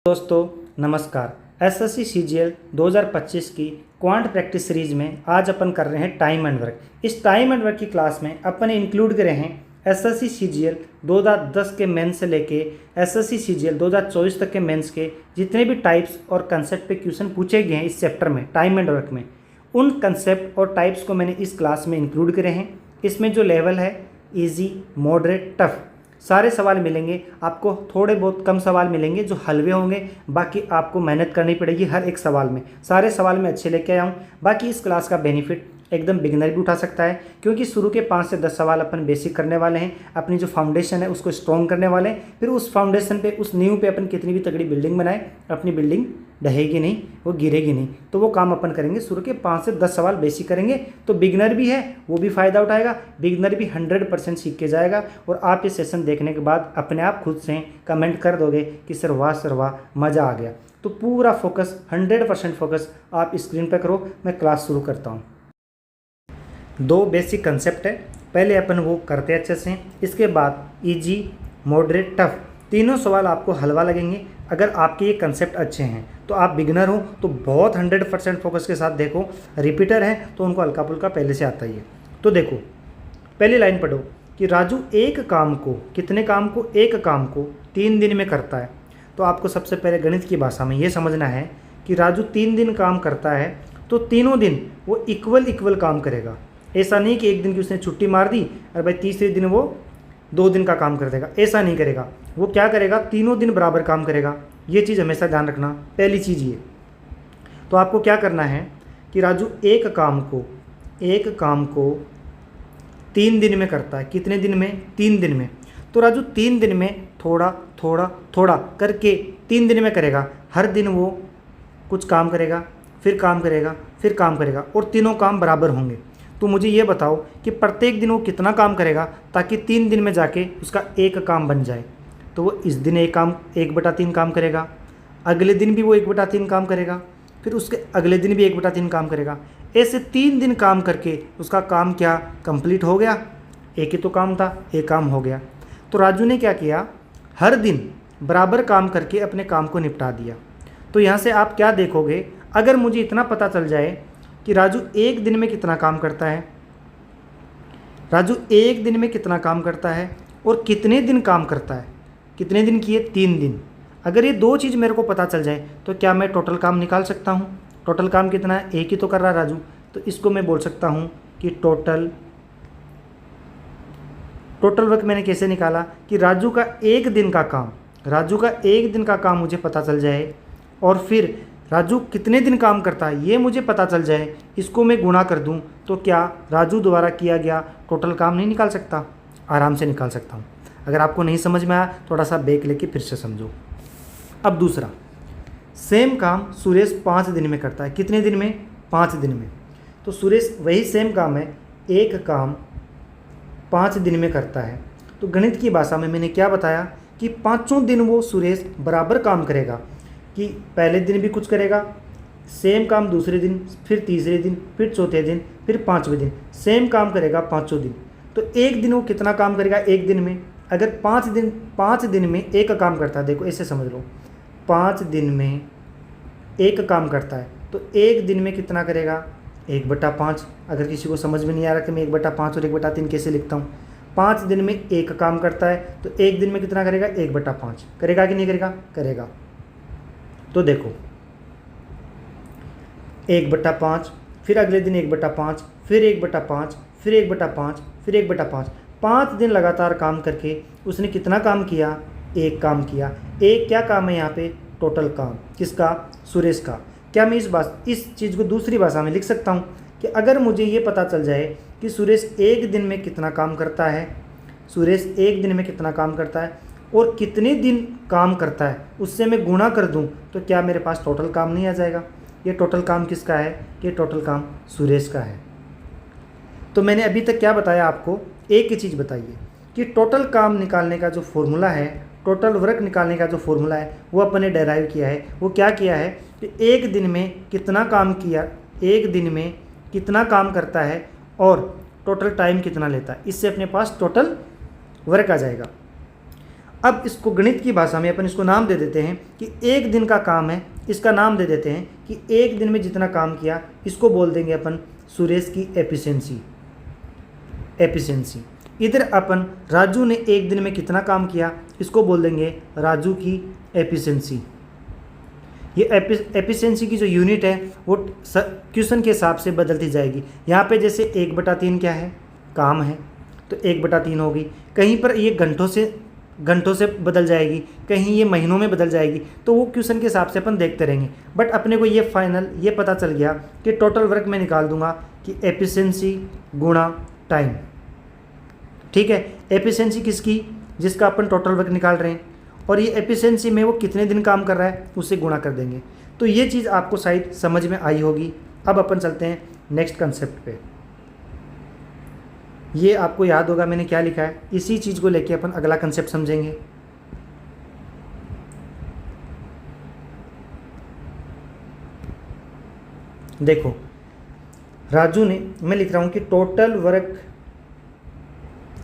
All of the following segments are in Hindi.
दोस्तों नमस्कार। एसएससी सीजीएल 2025 की क्वांट प्रैक्टिस सीरीज में आज अपन कर रहे हैं टाइम एंड वर्क। इस टाइम एंड वर्क की क्लास में अपन इंक्लूड करे हैं एसएससी सीजीएल 2010 के मेंस से लेके एसएससी सीजीएल 2024 तक के मेंस के जितने भी टाइप्स और कंसेप्ट पे क्वेश्चन पूछे गए हैं इस चैप्टर में टाइम एंड वर्क में, उन कंसेप्ट और टाइप्स को मैंने इस क्लास में इंक्लूड करे हैं। इसमें जो लेवल है ईजी, मॉडरेट, टफ सारे सवाल मिलेंगे। आपको थोड़े बहुत कम सवाल मिलेंगे जो हलवे होंगे, बाकी आपको मेहनत करनी पड़ेगी हर एक सवाल में। सारे सवाल मैं अच्छे लेके आया हूँ। बाकी इस क्लास का बेनिफिट एकदम बिगिनर भी उठा सकता है, क्योंकि शुरू के 5 से 10 सवाल अपन बेसिक करने वाले हैं। अपनी जो फाउंडेशन है उसको स्ट्रॉन्ग करने वाले हैं। फिर उस फाउंडेशन पे, उस नींव पे अपन कितनी भी तगड़ी बिल्डिंग बनाए, अपनी बिल्डिंग ढहेगी नहीं, वो गिरेगी नहीं। तो वो काम अपन करेंगे। शुरू के 5 से 10 सवाल बेसिक करेंगे, तो बिगिनर भी है वो भी फ़ायदा उठाएगा, बिगिनर भी 100% सीख के जाएगा। और आप ये सेशन देखने के बाद अपने आप खुद से कमेंट कर दोगे कि सर वाह मज़ा आ गया। तो पूरा फोकस 100% फोकस आप स्क्रीन पर करो। मैं क्लास शुरू करता हूँ। 2 बेसिक कंसेप्ट है, पहले अपन वो करते हैं अच्छे से। इसके बाद इजी, मॉडरेट, टफ तीनों सवाल आपको हलवा लगेंगे। अगर आपके ये कंसेप्ट अच्छे हैं तो आप बिगिनर हो तो बहुत 100% फोकस के साथ देखो। रिपीटर है तो उनको हल्का फुल्का पहले से आता ही है। तो देखो पहली लाइन पढ़ो कि राजू एक काम को, कितने काम को, एक काम को 3 दिन में करता है। तो आपको सबसे पहले गणित की भाषा में ये समझना है कि राजू 3 दिन काम करता है तो तीनों दिन वो इक्वल काम करेगा। ऐसा नहीं कि एक दिन की उसने छुट्टी मार दी और भाई तीसरे दिन वो 2 दिन का काम कर देगा, ऐसा नहीं करेगा। वो क्या करेगा, तीनों दिन बराबर काम करेगा। ये चीज़ हमेशा ध्यान रखना, पहली चीज़ ये। तो आपको क्या करना है कि राजू एक काम को 3 दिन में करता है। कितने दिन में? 3 दिन में। तो राजू 3 दिन में थोड़ा करके 3 दिन में करेगा। हर दिन वो कुछ काम करेगा, फिर काम करेगा, फिर काम करेगा, और तीनों काम बराबर होंगे। तो मुझे ये बताओ कि प्रत्येक दिन वो कितना काम करेगा ताकि 3 दिन में जाके उसका एक काम बन जाए। तो वो इस दिन 1/3 काम करेगा, अगले दिन भी वो 1/3 काम करेगा, फिर उसके अगले दिन भी 1/3 काम करेगा। ऐसे 3 दिन काम करके उसका काम क्या कंप्लीट हो गया। एक ही तो काम था, एक काम हो गया। तो राजू ने क्या किया, हर दिन बराबर काम करके अपने काम को निपटा दिया। तो यहाँ से आप क्या देखोगे, अगर मुझे इतना पता चल जाए कि राजू एक दिन में कितना काम करता है, राजू एक दिन में कितना काम करता है और कितने दिन काम करता है, कितने दिन किए, 3 दिन। अगर ये 2 चीज़ मेरे को पता चल जाए तो क्या मैं टोटल काम निकाल सकता हूँ। टोटल काम कितना है, एक ही तो कर रहा है राजू। तो इसको मैं बोल सकता हूँ कि टोटल वर्क मैंने कैसे निकाला कि राजू का एक दिन का काम मुझे पता चल जाए, और फिर राजू कितने दिन काम करता है ये मुझे पता चल जाए, इसको मैं गुणा कर दूं, तो क्या राजू द्वारा किया गया टोटल काम नहीं निकाल सकता? आराम से निकाल सकता हूं। अगर आपको नहीं समझ में आया थोड़ा सा ब्रेक लेके फिर से समझो। अब दूसरा, सेम काम सुरेश 5 दिन में करता है। कितने दिन में? 5 दिन में। तो सुरेश वही सेम काम है, एक काम 5 दिन में करता है। तो गणित की भाषा में मैंने क्या बताया कि 5 दिन वो सुरेश बराबर काम करेगा, कि पहले दिन भी कुछ करेगा सेम काम, दूसरे दिन, फिर तीसरे दिन, फिर चौथे दिन, फिर 5वें दिन सेम काम करेगा 5 दिन। तो एक दिन वो कितना काम करेगा एक दिन में? अगर 5 दिन में एक काम करता है, देखो ऐसे समझ लो, 5 दिन में एक काम करता है तो एक दिन में कितना करेगा, 1/5। अगर किसी को समझ में नहीं आ रहा कि मैं 1/5 और 1/3 कैसे लिखता हूँ, 5 दिन में एक काम करता है तो एक दिन में कितना करेगा, 1/5 करेगा कि नहीं करेगा? करेगा। तो देखो 1/5, फिर अगले दिन 1/5, फिर 1/5, फिर 1/5, फिर 1/5। 5 दिन लगातार काम करके उसने कितना काम किया? एक काम किया। एक क्या काम है यहाँ पे? टोटल काम। किसका? सुरेश का। क्या मैं इस चीज़ को दूसरी भाषा में लिख सकता हूँ कि अगर मुझे ये पता चल जाए कि सुरेश एक दिन में कितना काम करता है, सुरेश एक दिन में कितना काम करता है और कितने दिन काम करता है, उससे मैं गुणा कर दूं, तो क्या मेरे पास टोटल काम नहीं आ जाएगा? ये टोटल काम किसका है? ये टोटल काम सुरेश का है। तो मैंने अभी तक क्या बताया आपको, एक ही चीज़ बताइए कि टोटल काम निकालने का जो फॉर्मूला है, टोटल वर्क निकालने का जो फॉर्मूला है, वो अपन ने डेराइव किया है। वो क्या किया है कि एक दिन में कितना काम किया, एक दिन में कितना काम करता है और टोटल टाइम कितना लेता है, इससे अपने पास टोटल वर्क आ जाएगा। अब इसको गणित की भाषा में अपन इसको नाम दे देते हैं कि एक दिन का काम है, इसका नाम दे देते हैं कि एक दिन में जितना काम किया इसको बोल देंगे अपन सुरेश की एफिशिएंसी। इधर अपन राजू ने एक दिन में कितना काम किया इसको बोल देंगे राजू की एफिशिएंसी। ये एफिशिएंसी की जो यूनिट है वो क्वेश्चन के हिसाब से बदलती जाएगी। यहाँ पे जैसे 1/3 क्या है, काम है, तो 1/3 होगी। कहीं पर ये घंटों से बदल जाएगी, कहीं ये महीनों में बदल जाएगी, तो वो क्वेश्चन के हिसाब से अपन देखते रहेंगे। बट अपने को ये फाइनल ये पता चल गया कि टोटल वर्क में निकाल दूंगा कि एफिशिएंसी गुणा टाइम। ठीक है, एफिशिएंसी किसकी, जिसका अपन टोटल वर्क निकाल रहे हैं, और ये एफिशिएंसी में वो कितने दिन काम कर रहा है उससे गुणा कर देंगे। तो ये चीज़ आपको शायद समझ में आई होगी। अब अपन चलते हैं नेक्स्ट कंसेप्ट पे। ये आपको याद होगा मैंने क्या लिखा है, इसी चीज़ को लेके अपन अगला कंसेप्ट समझेंगे। देखो राजू ने, मैं लिख रहा हूँ कि टोटल वर्क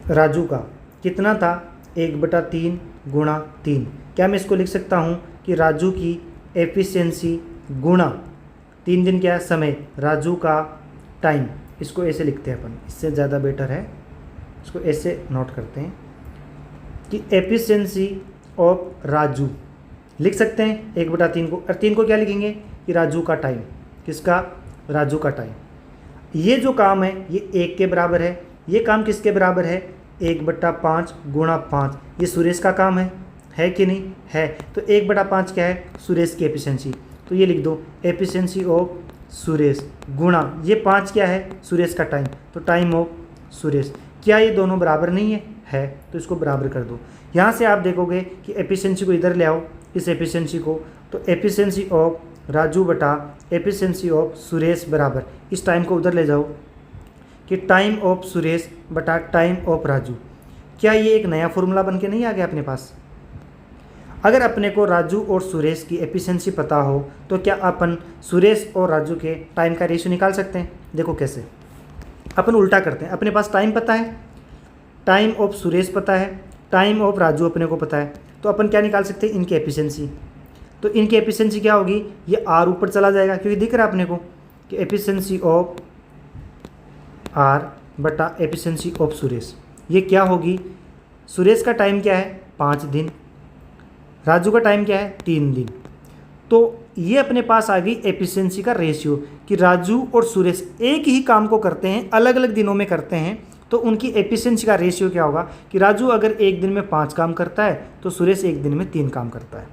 राजू का कितना था, 1/3 गुणा 3। क्या मैं इसको लिख सकता हूँ कि राजू की एफिशिएंसी गुणा 3 दिन क्या है, समय, राजू का टाइम। इसको ऐसे लिखते हैं अपन, इससे ज़्यादा बेटर है, इसको ऐसे नोट करते हैं कि एफिशिएंसी ऑफ राजू लिख सकते हैं 1/3 को, और 3 को क्या लिखेंगे कि राजू का टाइम। किसका, राजू का टाइम। ये जो काम है ये 1 के बराबर है, ये काम किसके बराबर है, 1/5 गुणा 5। ये सुरेश का काम है कि नहीं है, तो 1/5 क्या है, सुरेश की एफिशिएंसी। तो ये लिख दो एफिशिएंसी ऑफ सुरेश गुणा ये 5 क्या है, सुरेश का टाइम, तो टाइम ऑफ सुरेश। क्या ये दोनों बराबर नहीं है तो इसको बराबर कर दो। यहाँ से आप देखोगे कि एफिशिएंसी को इधर ले आओ, इस एफिशिएंसी को, तो एफिशिएंसी ऑफ राजू बटा एफिशिएंसी ऑफ सुरेश बराबर, इस टाइम को उधर ले जाओ कि टाइम ऑफ सुरेश बटा टाइम ऑफ राजू। क्या ये एक नया फॉर्मूला बन के नहीं आ गया अपने पास। अगर अपने को राजू और सुरेश की एफिशिएंसी पता हो तो क्या अपन सुरेश और राजू के टाइम का रेशियो निकाल सकते हैं। देखो कैसे, अपन उल्टा करते हैं, अपने पास टाइम पता है, टाइम ऑफ सुरेश पता है, टाइम ऑफ राजू अपने को पता है, तो अपन क्या निकाल सकते हैं, इनकी एफिशिएंसी। तो इनकी एफिशिएंसी क्या होगी, ये आर ऊपर चला जाएगा क्योंकि दिख रहा है अपने को कि एफिशिएंसी ऑफ आर बटा एफिशिएंसी ऑफ सुरेश। ये क्या होगी, सुरेश का टाइम क्या है 5 दिन, राजू का टाइम क्या है 3 दिन। तो ये अपने पास आ गई एफिशिएंसी का रेशियो कि राजू और सुरेश एक ही काम को करते हैं, अलग अलग दिनों में करते हैं, तो उनकी एफिशिएंसी का रेशियो क्या होगा कि राजू अगर एक दिन में 5 काम करता है तो सुरेश एक दिन में 3 काम करता है।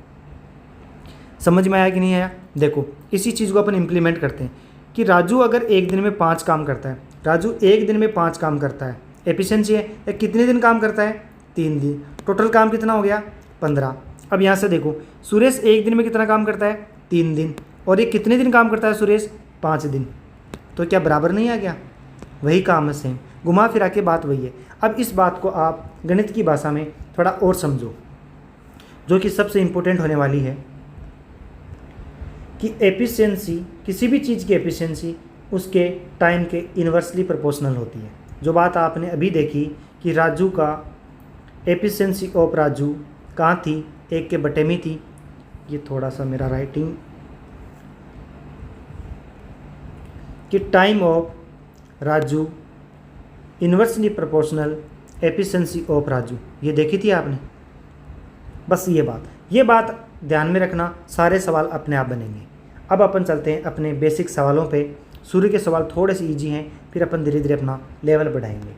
समझ में आया कि नहीं आया। देखो इसी चीज़ को अपन इम्प्लीमेंट करते हैं कि राजू अगर एक दिन में 5 काम करता है, राजू एक दिन में 5 काम करता है, एफिशिएंसी है, या कितने दिन काम करता है 3 दिन, टोटल काम कितना हो गया 15। अब यहाँ से देखो सुरेश एक दिन में कितना काम करता है 3 दिन, और ये कितने दिन काम करता है सुरेश 5 दिन, तो क्या बराबर नहीं आ गया, वही काम है सेम, घुमा फिरा के बात वही है। अब इस बात को आप गणित की भाषा में थोड़ा और समझो, जो कि सबसे इम्पोर्टेंट होने वाली है कि एफिशिएंसी, किसी भी चीज़ की एफिशिएंसी उसके टाइम के इन्वर्सली प्रोपोर्शनल होती है। जो बात आपने अभी देखी कि राजू का एफिशिएंसी ऑफ राजू कहाँ थी, 1 के बटे में थी। ये थोड़ा सा मेरा राइटिंग, कि time of Raju inversely proportional efficiency of Raju, ये देखी थी आपने। बस ये बात ध्यान में रखना, सारे सवाल अपने आप बनेंगे। अब अपन चलते हैं अपने बेसिक सवालों पे। शुरू के सवाल थोड़े से इजी हैं, फिर अपन धीरे धीरे अपना लेवल बढ़ाएंगे।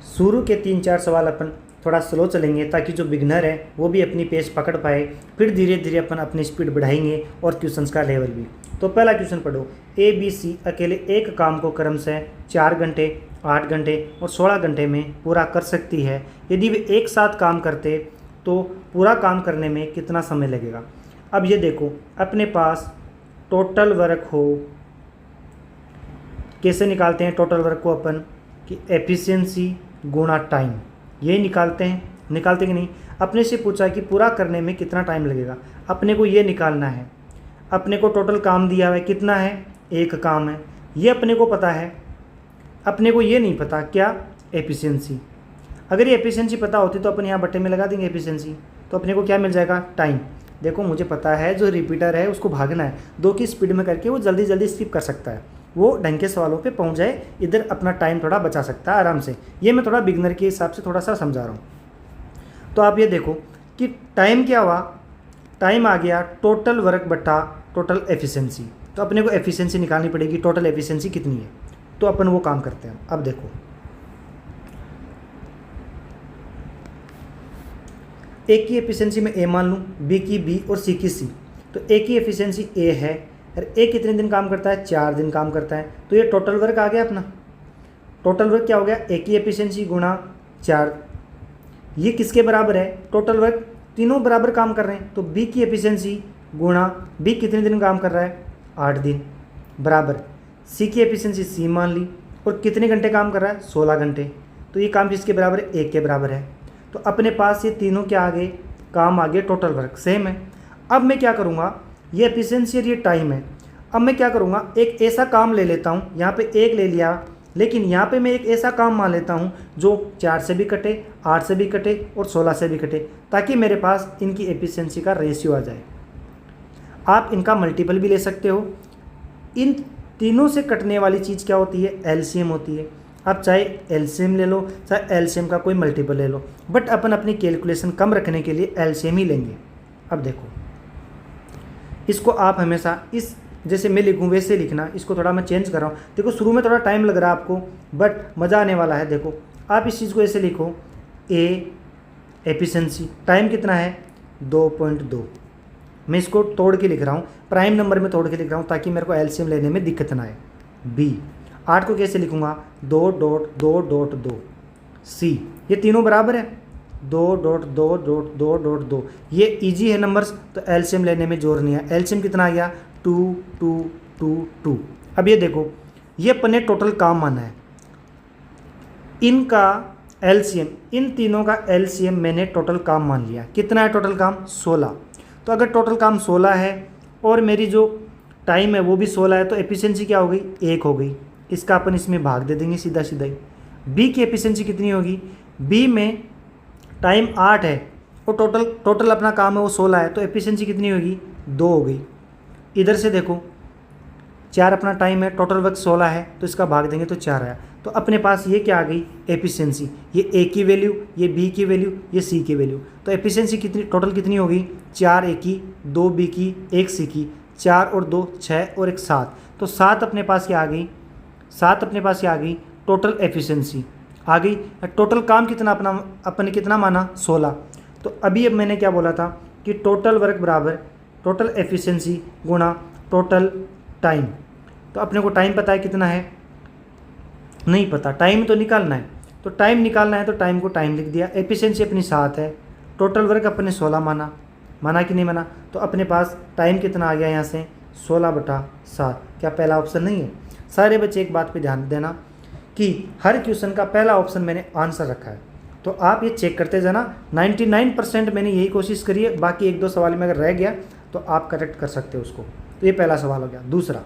शुरू के 3-4 सवाल अपन थोड़ा स्लो चलेंगे ताकि जो बिगनर है वो भी अपनी पेस पकड़ पाए, फिर धीरे धीरे अपन अपनी स्पीड बढ़ाएंगे और क्वेश्चंस का लेवल भी। तो पहला क्वेश्चन पढ़ो, ABC अकेले एक काम को क्रमशः 4 घंटे, 8 घंटे और 16 घंटे में पूरा कर सकती है। यदि वे एक साथ काम करते तो पूरा काम करने में कितना समय लगेगा। अब ये देखो अपने पास टोटल वर्क हो, कैसे निकालते हैं टोटल वर्क को अपन, कि एफिशिएंसी गुणा टाइम, ये निकालते कि नहीं। अपने से पूछा कि पूरा करने में कितना टाइम लगेगा, अपने को ये निकालना है। अपने को टोटल काम दिया हुआ है, कितना है, 1 काम है, ये अपने को पता है। अपने को ये नहीं पता क्या, एफिशिएंसी। अगर ये एफिशिएंसी पता होती तो अपन यहाँ बट्टे में लगा देंगे एफिशिएंसी, तो अपने को क्या मिल जाएगा, टाइम। देखो मुझे पता है जो रिपीटर है उसको भागना है, 2 की स्पीड में करके वो जल्दी जल्दी स्किप कर सकता है, वो ढंग के सवालों पे पहुंच जाए, इधर अपना टाइम थोड़ा बचा सकता है आराम से। ये मैं थोड़ा बिगनर के हिसाब से थोड़ा सा समझा रहा हूँ। तो आप ये देखो कि टाइम क्या हुआ, टाइम आ गया टोटल वर्क बटा टोटल एफिशिएंसी। तो अपने को एफिशिएंसी निकालनी पड़ेगी, टोटल एफिशिएंसी कितनी है, तो अपन वो काम करते हैं। अब देखो ए की एफिशिएंसी में ए मान लूँ, बी की बी और सी की सी। तो ए की एफिशिएंसी ए है और ए कितने दिन काम करता है, 4 दिन काम करता है। तो ये टोटल वर्क आ गया अपना। टोटल वर्क क्या हो गया, ए की एफिशिएंसी गुणा 4, ये किसके बराबर है, टोटल वर्क तीनों बराबर काम कर रहे हैं, तो बी की एफिशिएंसी गुणा बी कितने दिन काम कर रहा है, 8 दिन, बराबर सी की एफिशिएंसी सी मान ली और कितने घंटे काम कर रहा है, 16 घंटे। तो ये काम किसके बराबर है, 1 के बराबर है। तो अपने पास ये तीनों क्या आ गए, काम आ गए, टोटल वर्क सेम है। अब मैं क्या करूँगा, ये एफिशिएंसी और ये टाइम है। अब मैं क्या करूँगा, एक ऐसा काम ले लेता हूँ, यहाँ पे 1 ले लिया, लेकिन यहाँ पे मैं एक ऐसा काम मान लेता हूँ जो 4 से भी कटे, 8 से भी कटे और 16 से भी कटे, ताकि मेरे पास इनकी एफिशिएंसी का रेशियो आ जाए। आप इनका मल्टीपल भी ले सकते हो। इन तीनों से कटने वाली चीज़ क्या होती है, एलसीएम होती है। आप चाहे एलसीएम ले लो, चाहे एलसीएम का कोई मल्टीपल ले लो, बट अपन अपनी कैलकुलेशन कम रखने के लिए एलसीएम ही लेंगे। अब देखो इसको आप हमेशा इस जैसे मैं लिखूँ वैसे लिखना, इसको थोड़ा मैं चेंज कर रहा हूँ। देखो शुरू में थोड़ा टाइम लग रहा है आपको, बट मज़ा आने वाला है। देखो आप इस चीज़ को ऐसे लिखो, ए एफिशिएंसी, टाइम कितना है 2.2। मैं इसको तोड़ के लिख रहा हूँ, प्राइम नंबर में तोड़ के लिख रहा हूँ ताकि मेरे को एलसीएम लेने में दिक्कत ना आए। बी 8 को कैसे लिखूँगा, 2.2.2, सी ये तीनों बराबर है, 2.2.2.2। ये इजी है नंबर्स, तो एलसीएम लेने में जोर नहीं है। एलसीएम कितना आ गया, 2 2 2 2। अब ये देखो ये अपने टोटल काम माना है, इनका एलसीएम, इन तीनों का एलसीएम मैंने टोटल काम मान लिया। कितना है टोटल काम, 16। तो अगर टोटल काम 16 है और मेरी जो टाइम है वो भी 16 है, तो एफिशिएंसी क्या हो गई, 1 हो गई। इसका अपन इसमें भाग दे देंगे सीधा सीधा ही। बी की एफिशिएंसी कितनी होगी, बी में टाइम 8 है और टोटल अपना काम है वो 16 है, तो एफिशिएंसी कितनी होगी, 2 हो गई। इधर से देखो 4 अपना टाइम है, टोटल वर्क 16 है, तो इसका भाग देंगे तो 4 आया। तो अपने पास ये क्या आ गई, एफिशिएंसी, ये ए की वैल्यू, ये बी की वैल्यू, ये सी की वैल्यू। तो एफिशिएंसी कितनी टोटल कितनी होगी, 4 ए की, 2 बी की, 1 सी की, 4 और 2 6 और 1 7। तो 7 अपने पास क्या आ गई, 7 अपने पास क्या आ गई, टोटल एफिशिएंसी आ गई। टोटल काम कितना अपना अपने कितना माना, 16। तो अभी अब मैंने क्या बोला था कि टोटल वर्क बराबर टोटल एफिशिएंसी गुणा टोटल टाइम। तो अपने को टाइम पता है कितना है, नहीं पता, टाइम तो निकालना है। तो टाइम निकालना है तो टाइम को टाइम लिख दिया। एफिशिएंसी अपनी 7 है, टोटल वर्क अपने 16 माना कि नहीं माना। तो अपने पास टाइम कितना आ गया यहाँ से, 16/7। क्या पहला ऑप्शन नहीं है। सारे बच्चे एक बात पे ध्यान देना कि हर क्वेश्चन का पहला ऑप्शन मैंने आंसर रखा है, तो आप ये चेक करते जाना। 99% मैंने यही कोशिश करी है, बाकी 1-2 सवाल में अगर रह गया तो आप करेक्ट कर सकते हो उसको। तो ये पहला सवाल हो गया। दूसरा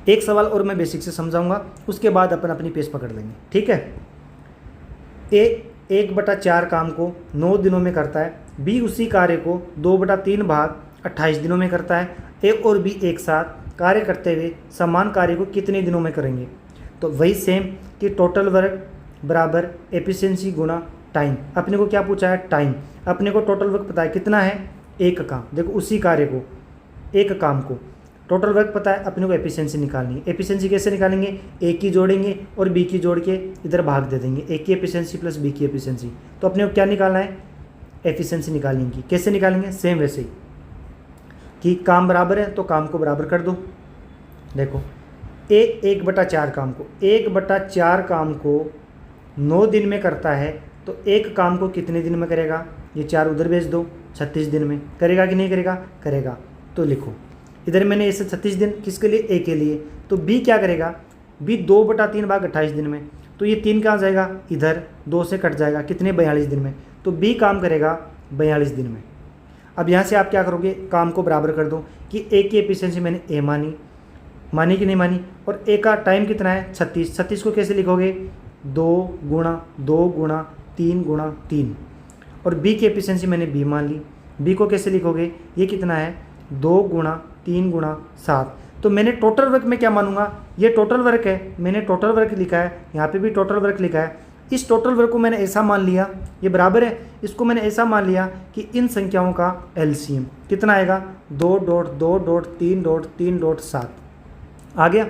एक सवाल और मैं बेसिक से समझाऊंगा, उसके बाद अपन अपनी पेस पकड़ लेंगे, ठीक है। ए 1/4 काम को 9 दिनों में करता है, बी उसी कार्य को 2/3 भाग 28 दिनों में करता है। ए और बी एक साथ कार्य करते हुए समान कार्य को कितने दिनों में करेंगे। तो वही सेम कि टोटल वर्क बराबर एफिशिएंसी गुणा टाइम। अपने को क्या पूछा है, टाइम। अपने को टोटल वर्क पता है कितना है, 1 काम। देखो उसी कार्य को, 1 काम को टोटल वर्क पता है, अपने को एफिशिएंसी निकालनी है। एफिशिएंसी कैसे निकालेंगे, ए की जोड़ेंगे और बी की जोड़ के इधर भाग दे देंगे, ए की एफिशिएंसी प्लस बी की एफिशिएंसी। तो अपने को क्या निकालना है, एफिशिएंसी निकालनी है। कैसे निकालेंगे, सेम वैसे ही कि काम बराबर है तो काम को बराबर कर दो। देखो ए 1/4 काम को, 1/4 काम को 9 दिन में करता है, तो 1 काम को कितने दिन में करेगा, ये 4 उधर भेज दो, 36 दिन में करेगा कि नहीं करेगा, करेगा। तो लिखो इधर मैंने ऐसे 36 दिन किसके लिए, ए के लिए। तो बी क्या करेगा, बी 2/3 भाग 28 दिन में, तो ये 3 कहाँ जाएगा, इधर 2 से कट जाएगा, कितने 42 दिन में। तो बी काम करेगा 42 दिन में। अब यहाँ से आप क्या करोगे, काम को बराबर कर दो कि ए की एफिशिएंसी मैंने ए मानी कि नहीं मानी, और ए का टाइम कितना है 36। 36 को कैसे लिखोगे, 2 गुणा 3 और बी की एफिशिएंसी मैंने बी मान ली। बी को कैसे लिखोगे, ये कितना है 2 गुणा 3 गुणा 7। तो मैंने टोटल वर्क में क्या मानूंगा, ये टोटल वर्क है, मैंने टोटल वर्क लिखा है, यहाँ पे भी टोटल वर्क लिखा है। इस टोटल वर्क को मैंने ऐसा मान लिया, ये बराबर है, इसको मैंने ऐसा मान लिया कि इन संख्याओं का एलसीएम कितना आएगा 2.2.3.3.7 आ गया।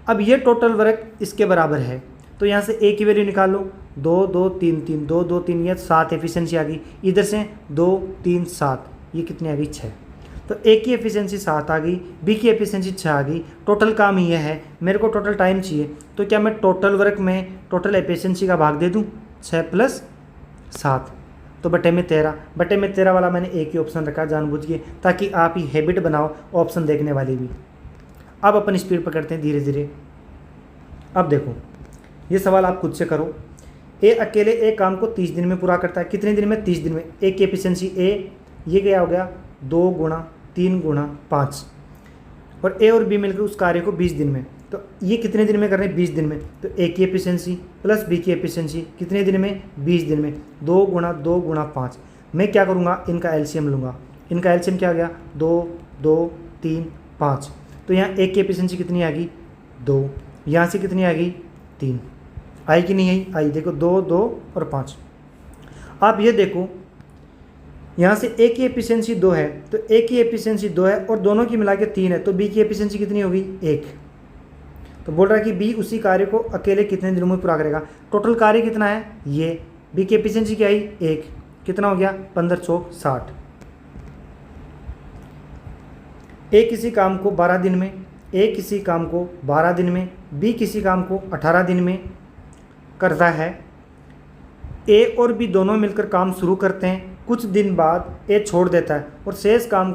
अब ये टोटल वर्क इसके बराबर है, तो यहाँ से ए की वैल्यू निकाल लो, 2 2 3 3 2 2 3 ये 7 एफिशिएंसी आ गई। इधर से 2 3 7 ये कितनी आ गई 6। तो ए की एफिशिएंसी 7 आ गई, बी की एफिशिएंसी 6 आ गई। टोटल काम ये है, मेरे को टोटल टाइम चाहिए, तो क्या मैं टोटल वर्क में टोटल एफिशिएंसी का भाग दे दूँ 6 + 7 तो बटे में 13 वाला मैंने ए की ऑप्शन रखा जानबूझ के, ताकि आप ही हैबिट बनाओ ऑप्शन देखने वाली भी। अब अपन स्पीड पकड़ते हैं धीरे धीरे। अब देखो ये सवाल आप खुद से करो। ए अकेले एक काम को 30 दिन में पूरा करता है, कितने दिन में 30 दिन में। ए की एफिशिएंसी ए ये क्या हो गया 2 गुणा 3 गुणा 5 और ए और बी मिलकर उस कार्य को 20 दिन में, तो ये कितने दिन में कर रहे हैं 20 दिन में। तो ए की एफिशिएंसी प्लस बी की एफिशिएंसी कितने दिन में 20 दिन में, 2 गुणा 2 गुणा 5। मैं क्या करूँगा इनका एलसीएम लूँगा, इनका एलसीएम क्या आ गया 2 2 3 5। तो यहाँ ए की एफिशिएंसी कितनी आ गई 2, यहाँ से कितनी आ गई 3, आई कि नहीं आई, देखो 2 2 और 5। आप ये देखो यहाँ से ए की एफिशिएंसी 2 है, तो ए की एफिशिएंसी 2 है और दोनों की मिला के 3 है, तो बी की एफिशिएंसी कितनी होगी 1। तो बोल रहा है कि बी उसी कार्य को अकेले कितने दिनों में पूरा करेगा। टोटल कार्य कितना है ये, बी की एफिशिएंसी क्या आई 1, कितना हो गया 15 चौक 60। ए किसी काम को 12 दिन में, ए किसी काम को 12 दिन में, बी किसी काम को 18 दिन में करता है। ए और बी दोनों मिलकर काम शुरू करते हैं, कुछ दिन बाद ए छोड़ देता है और शेष काम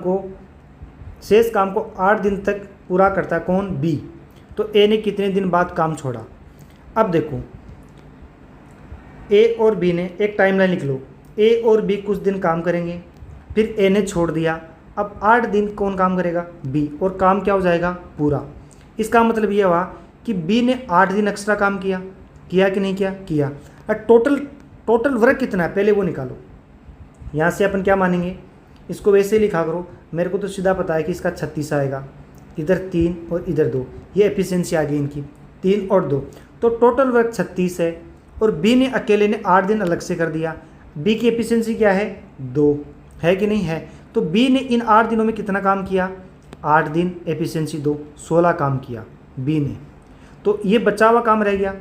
को 8 दिन तक पूरा करता है कौन बी। तो ए ने कितने दिन बाद काम छोड़ा। अब देखो ए और बी ने एक टाइमलाइन लिख लो, ए और बी कुछ दिन काम करेंगे, फिर ए ने छोड़ दिया, अब 8 दिन कौन काम करेगा बी, और काम क्या हो जाएगा पूरा। इसका मतलब ये हुआ कि बी ने 8 दिन एक्स्ट्रा काम किया कि नहीं किया। अब टोटल वर्क कितना है पहले वो निकालो। यहाँ से अपन क्या मानेंगे, इसको वैसे ही लिखा करो, मेरे को तो सीधा पता है कि इसका 36 आएगा, इधर 3 और इधर 2, ये एफिशिएंसी आ गई इनकी 3 और 2। तो टोटल वर्क 36 है और बी ने अकेले ने 8 दिन अलग से कर दिया। बी की एफिशिएंसी क्या है 2 है कि नहीं है। तो बी ने इन 8 दिनों में कितना काम किया 8 दिन एफिशिएंसी 2 16 काम किया बी ने। तो ये बचा हुआ काम रह गया,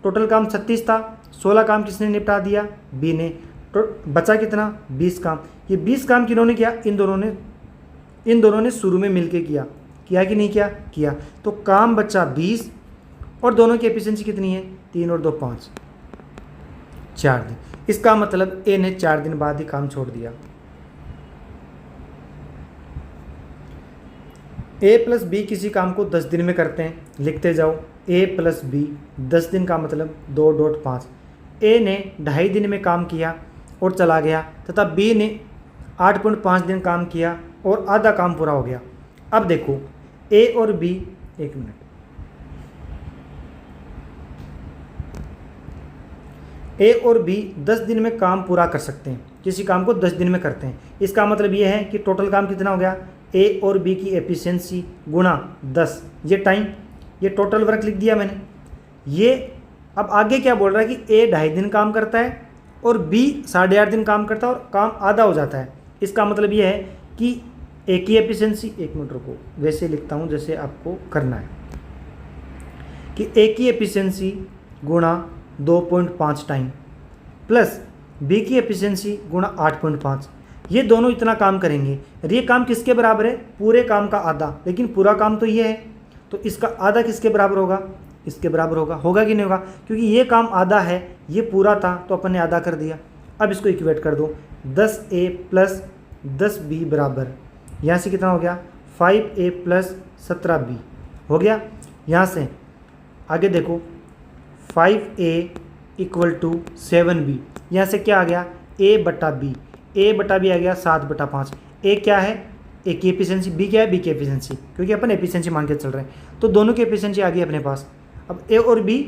टोटल काम 36 था, 16 काम किसने निपटा दिया बी ने, तो बचा कितना 20 काम। ये 20 काम किन्होंने किया इन दोनों ने शुरू में मिलके किया कि नहीं किया। तो काम बचा 20 और दोनों की एफिशिएंसी कितनी है 3 और 2 5 4 दिन। इसका मतलब ए ने 4 दिन बाद ही काम छोड़ दिया। ए प्लस बी किसी काम को 10 दिन में करते हैं, लिखते जाओ ए प्लस बी 10 दिन का मतलब 2.5। ए ने 2.5 दिन में काम किया और चला गया, तथा बी ने 8.5 दिन काम किया और आधा काम पूरा हो गया। अब देखो ए और बी, एक मिनट, ए और बी 10 दिन में काम पूरा कर सकते हैं, किसी काम को 10 दिन में करते हैं। इसका मतलब ये है कि टोटल काम कितना हो गया ए और बी की एफिशिएंसी गुणा 10, ये टाइम, ये टोटल वर्क लिख दिया मैंने। ये अब आगे क्या बोल रहा है कि ए 2.5 दिन काम करता है और बी 8.5 दिन काम करता है और काम आधा हो जाता है। इसका मतलब ये है कि ए की एफिशिएंसी, एक मिनट रुको, वैसे लिखता हूँ जैसे आपको करना है, कि ए की एफिशिएंसी गुणा 2.5 टाइम प्लस बी की एफिशिएंसी गुणा 8.5, ये दोनों इतना काम करेंगे। ये काम किसके बराबर है पूरे काम का आधा, लेकिन पूरा काम तो ये है, तो इसका आधा किसके बराबर होगा इसके बराबर होगा कि नहीं होगा, क्योंकि ये काम आधा है, ये पूरा था तो अपन ने आधा कर दिया। अब इसको इक्वेट कर दो, 10A प्लस 10B बराबर, यहाँ से कितना हो गया 5A प्लस 17B हो गया। यहाँ से आगे देखो 5A इक्वल टू 7B, यहाँ से क्या आ गया A बटा B आ गया 7/5। ए क्या है ए की एफिशिएंसी, बी क्या है बी की एफिशिएंसी, क्योंकि अपन एफिशिएंसी मान के चल रहे हैं, तो दोनों की एफिशिएंसी आ गई अपने पास। अब ए और बी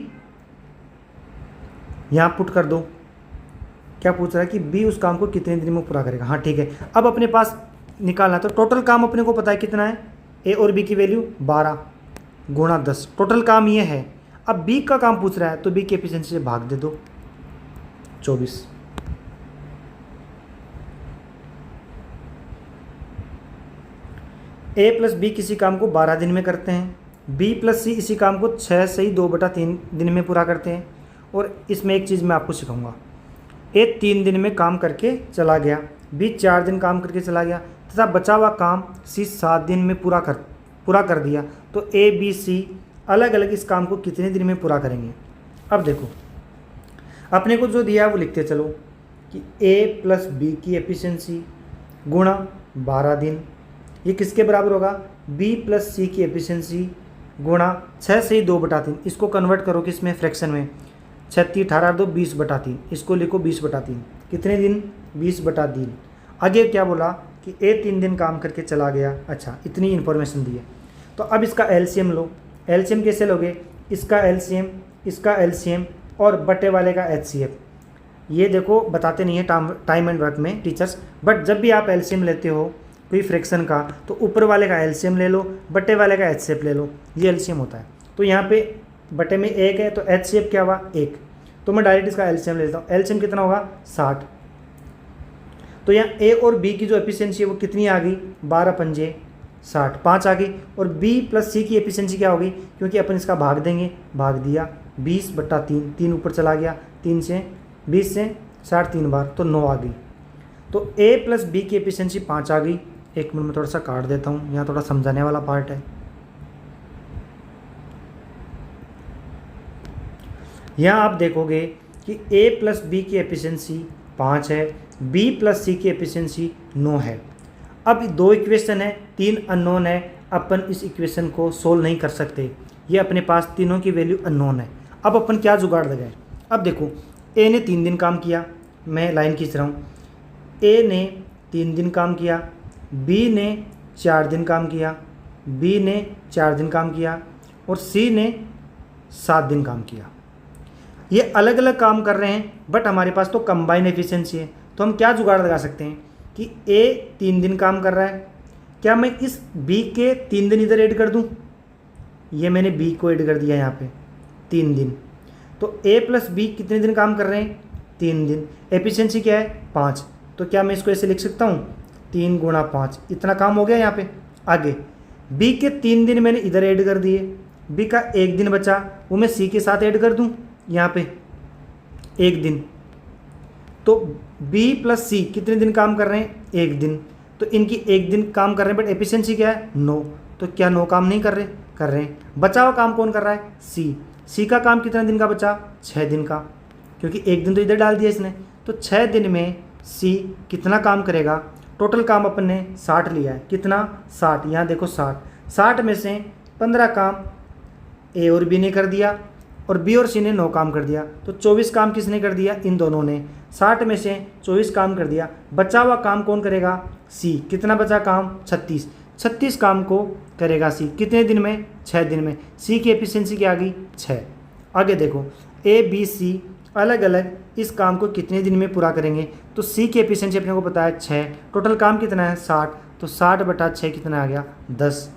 यहाँ पुट कर दो। क्या पूछ रहा है कि बी उस काम को कितने दिन में पूरा करेगा। हाँ ठीक है, अब अपने पास निकालना है तो टोटल काम अपने को पता है कितना है, ए और बी की वैल्यू 12 गुणा 10, टोटल काम ये है। अब बी का काम पूछ रहा है तो बी की एफिशिएंसी से भाग दे दो 24। ए प्लस बी किसी काम को 12 दिन में करते हैं, बी प्लस सी इसी काम को 6 से ही 2/3 दिन में पूरा करते हैं। और इसमें एक चीज़ मैं आपको सिखाऊंगा, ए 3 दिन में काम करके चला गया, बी 4 दिन काम करके चला गया तथा बचा हुआ काम सी 7 दिन में पूरा कर दिया। तो ए बी सी अलग अलग इस काम को कितने दिन में पूरा करेंगे। अब देखो अपने को जो दिया है वो लिखते चलो कि ए प्लस बी की एफिशिएंसी गुणा 12 दिन, ये किसके बराबर होगा, बी प्लस सी की एफिशिएंसी गुणा 6 से ही 2/3। इसको कन्वर्ट करो कि इसमें फ्रैक्शन में 36 18 2 20/3, इसको लिखो 20/3। कितने दिन, 20/3। आगे क्या बोला कि ए 3 दिन काम करके चला गया। अच्छा इतनी इन्फॉर्मेशन दी है तो अब इसका एलसीएम लो। एलसीएम कैसे लोगे, इसका एलसीएम, इसका एलसीएम और बटे वाले का एचसीएफ। ये देखो बताते नहीं है टाइम एंड वर्क में टीचर्स, बट जब भी आप एलसीएम लेते हो कोई फ्रैक्शन का तो ऊपर वाले का एलसीएम ले लो, बटे वाले का एचसीएफ ले लो, ये एलसीएम होता है। तो यहाँ पे बटे में 1 है तो एचसीएफ क्या हुआ 1, तो मैं डायरेक्ट इसका एलसीएम ले लेता हूँ। एलसीएम कितना होगा 60। तो यहाँ ए और बी की जो एफिशिएंसी है वो कितनी आ गई, 12 पंजे 60, 5 आ गई। और बी प्लस सी की एफिशिएंसी क्या होगी, क्योंकि अपन इसका भाग देंगे, भाग दिया 20/3, 3 ऊपर चला गया, 3 से 20 से 60 3 बार तो 9 आ गई। तो ए प्लस बी की एफिशिएंसी 5 आ गई। एक मिनट में थोड़ा सा काट देता हूँ, यहाँ थोड़ा समझाने वाला पार्ट है। यहाँ आप देखोगे कि ए प्लस बी की एफिशिएंसी 5 है, बी प्लस सी की एफिशिएंसी 9 है। अब 2 इक्वेशन है, 3 अननोन है, अपन इस इक्वेशन को सोल्व नहीं कर सकते, ये अपने पास तीनों की वैल्यू अननोन है। अब अपन क्या जुगाड़ लगाएं। अब देखो ए ने 3 दिन काम किया, मैं लाइन खींच रहा हूँ, ए ने 3 दिन काम किया, बी ने 4 दिन काम किया, बी ने 4 दिन काम किया और सी ने 7 दिन काम किया। ये अलग अलग काम कर रहे हैं बट हमारे पास तो कंबाइन एफिशिएंसी है। तो हम क्या जुगाड़ लगा सकते हैं कि ए 3 दिन काम कर रहा है, क्या मैं इस बी के 3 दिन इधर ऐड कर दूं, ये मैंने बी को ऐड कर दिया यहाँ पे 3 दिन। तो ए प्लस बी कितने दिन काम कर रहे हैं, 3 दिन। एफिशिएंसी क्या है 5, तो क्या मैं इसको ऐसे लिख सकता हूँ 3 गुणा 5, इतना काम हो गया यहाँ पे। आगे बी के 3 दिन मैंने इधर ऐड कर दिए, बी का 1 दिन बचा वो मैं सी के साथ ऐड कर दूँ यहाँ पे 1 दिन। तो B प्लस सी कितने दिन काम कर रहे हैं, 1 दिन। तो इनकी 1 दिन काम कर रहे हैं बट एफिशिएंसी क्या है 9, तो क्या 9 काम नहीं कर रहे हैं। बचा हुआ काम कौन कर रहा है, सी का काम कितना दिन का बचा, 6 दिन का, क्योंकि 1 दिन तो इधर डाल दिया इसने। तो 6 दिन में सी कितना काम करेगा, टोटल काम अपन ने 60 लिया है, कितना 60, यहाँ देखो 60 में से 15 काम ए और बी ने कर दिया और बी और सी ने 9 काम कर दिया। तो 24 काम किसने कर दिया, इन दोनों ने। 60 में से 24 काम कर दिया, बचा हुआ काम कौन करेगा, सी। कितना बचा काम, 36 काम को करेगा सी, कितने दिन में, 6 दिन में। सी की एफिशिएंसी क्या आ गई 6। आगे देखो ए बी सी अलग अलग इस काम को कितने दिन में पूरा करेंगे। तो सी की एफिशिएंसी अपने को पता है 6, टोटल काम कितना है 60, तो 60/6 कितना आ गया 10।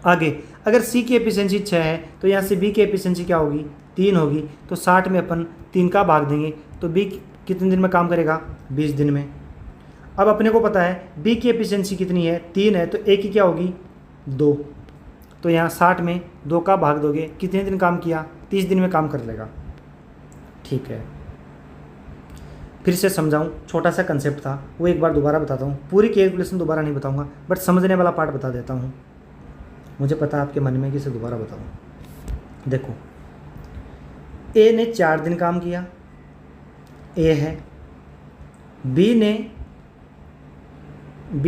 आगे अगर सी की एफिशिएंसी 6 है तो यहाँ से बी की एफिशिएंसी क्या होगी 3 होगी। तो 60 में अपन 3 का भाग देंगे तो बी कितने दिन में काम करेगा, 20 दिन में। अब अपने को पता है बी की एफिशिएंसी कितनी है, 3 है, तो ए की क्या होगी 2। तो यहाँ 60 में 2 का भाग दोगे, कितने दिन काम किया, 30 दिन में काम कर लेगा। ठीक है, फिर से समझाऊँ, छोटा सा कंसेप्ट था वो एक बार दोबारा बताता हूँ। पूरी कैलकुलेशन दोबारा नहीं बताऊँगा बट समझने वाला पार्ट बता देता हूँ। मुझे पता है आपके मन में कि इसे दोबारा बताऊँ। देखो ए ने 4 दिन काम किया, ए है, बी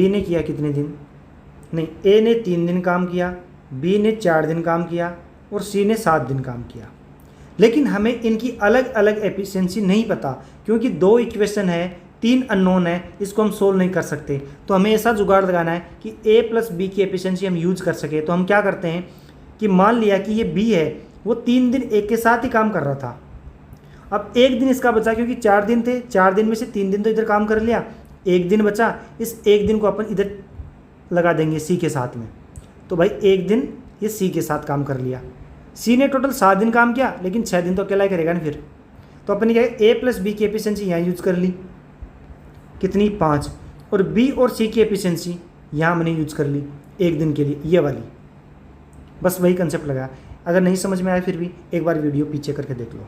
ने किया कितने दिन, नहीं, ए ने 3 दिन काम किया, बी ने 4 दिन काम किया और सी ने 7 दिन काम किया। लेकिन हमें इनकी अलग अलग एफिशिएंसी नहीं पता क्योंकि 2 इक्वेशन है, 3 अननोन है, इसको हम सोल्व नहीं कर सकते। तो हमें ऐसा जुगाड़ लगाना है कि ए प्लस बी की एफिशिएंसी हम यूज कर सके। तो हम क्या करते हैं कि मान लिया कि ये बी है, वो 3 दिन ए के साथ ही काम कर रहा था अब एक दिन इसका बचा, क्योंकि 4 दिन थे, 4 दिन में से 3 दिन तो इधर काम कर लिया, एक दिन बचा, इस एक दिन को अपन इधर लगा देंगे सी के साथ में। तो भाई एक दिन ये सी के साथ काम कर लिया। सी ने टोटल 7 दिन काम किया, लेकिन 6 दिन तो अकेला ही करेगा ना फिर। तो अपन क्या ए प्लस बी की एफिशिएंसी यहाँ यूज कर ली, कितनी 5, और बी और सी की एफिशिएंसी यहाँ मैंने यूज कर ली एक दिन के लिए, ये वाली। बस वही कंसेप्ट लगाया। अगर नहीं समझ में आया फिर भी एक बार वीडियो पीछे करके देख लो।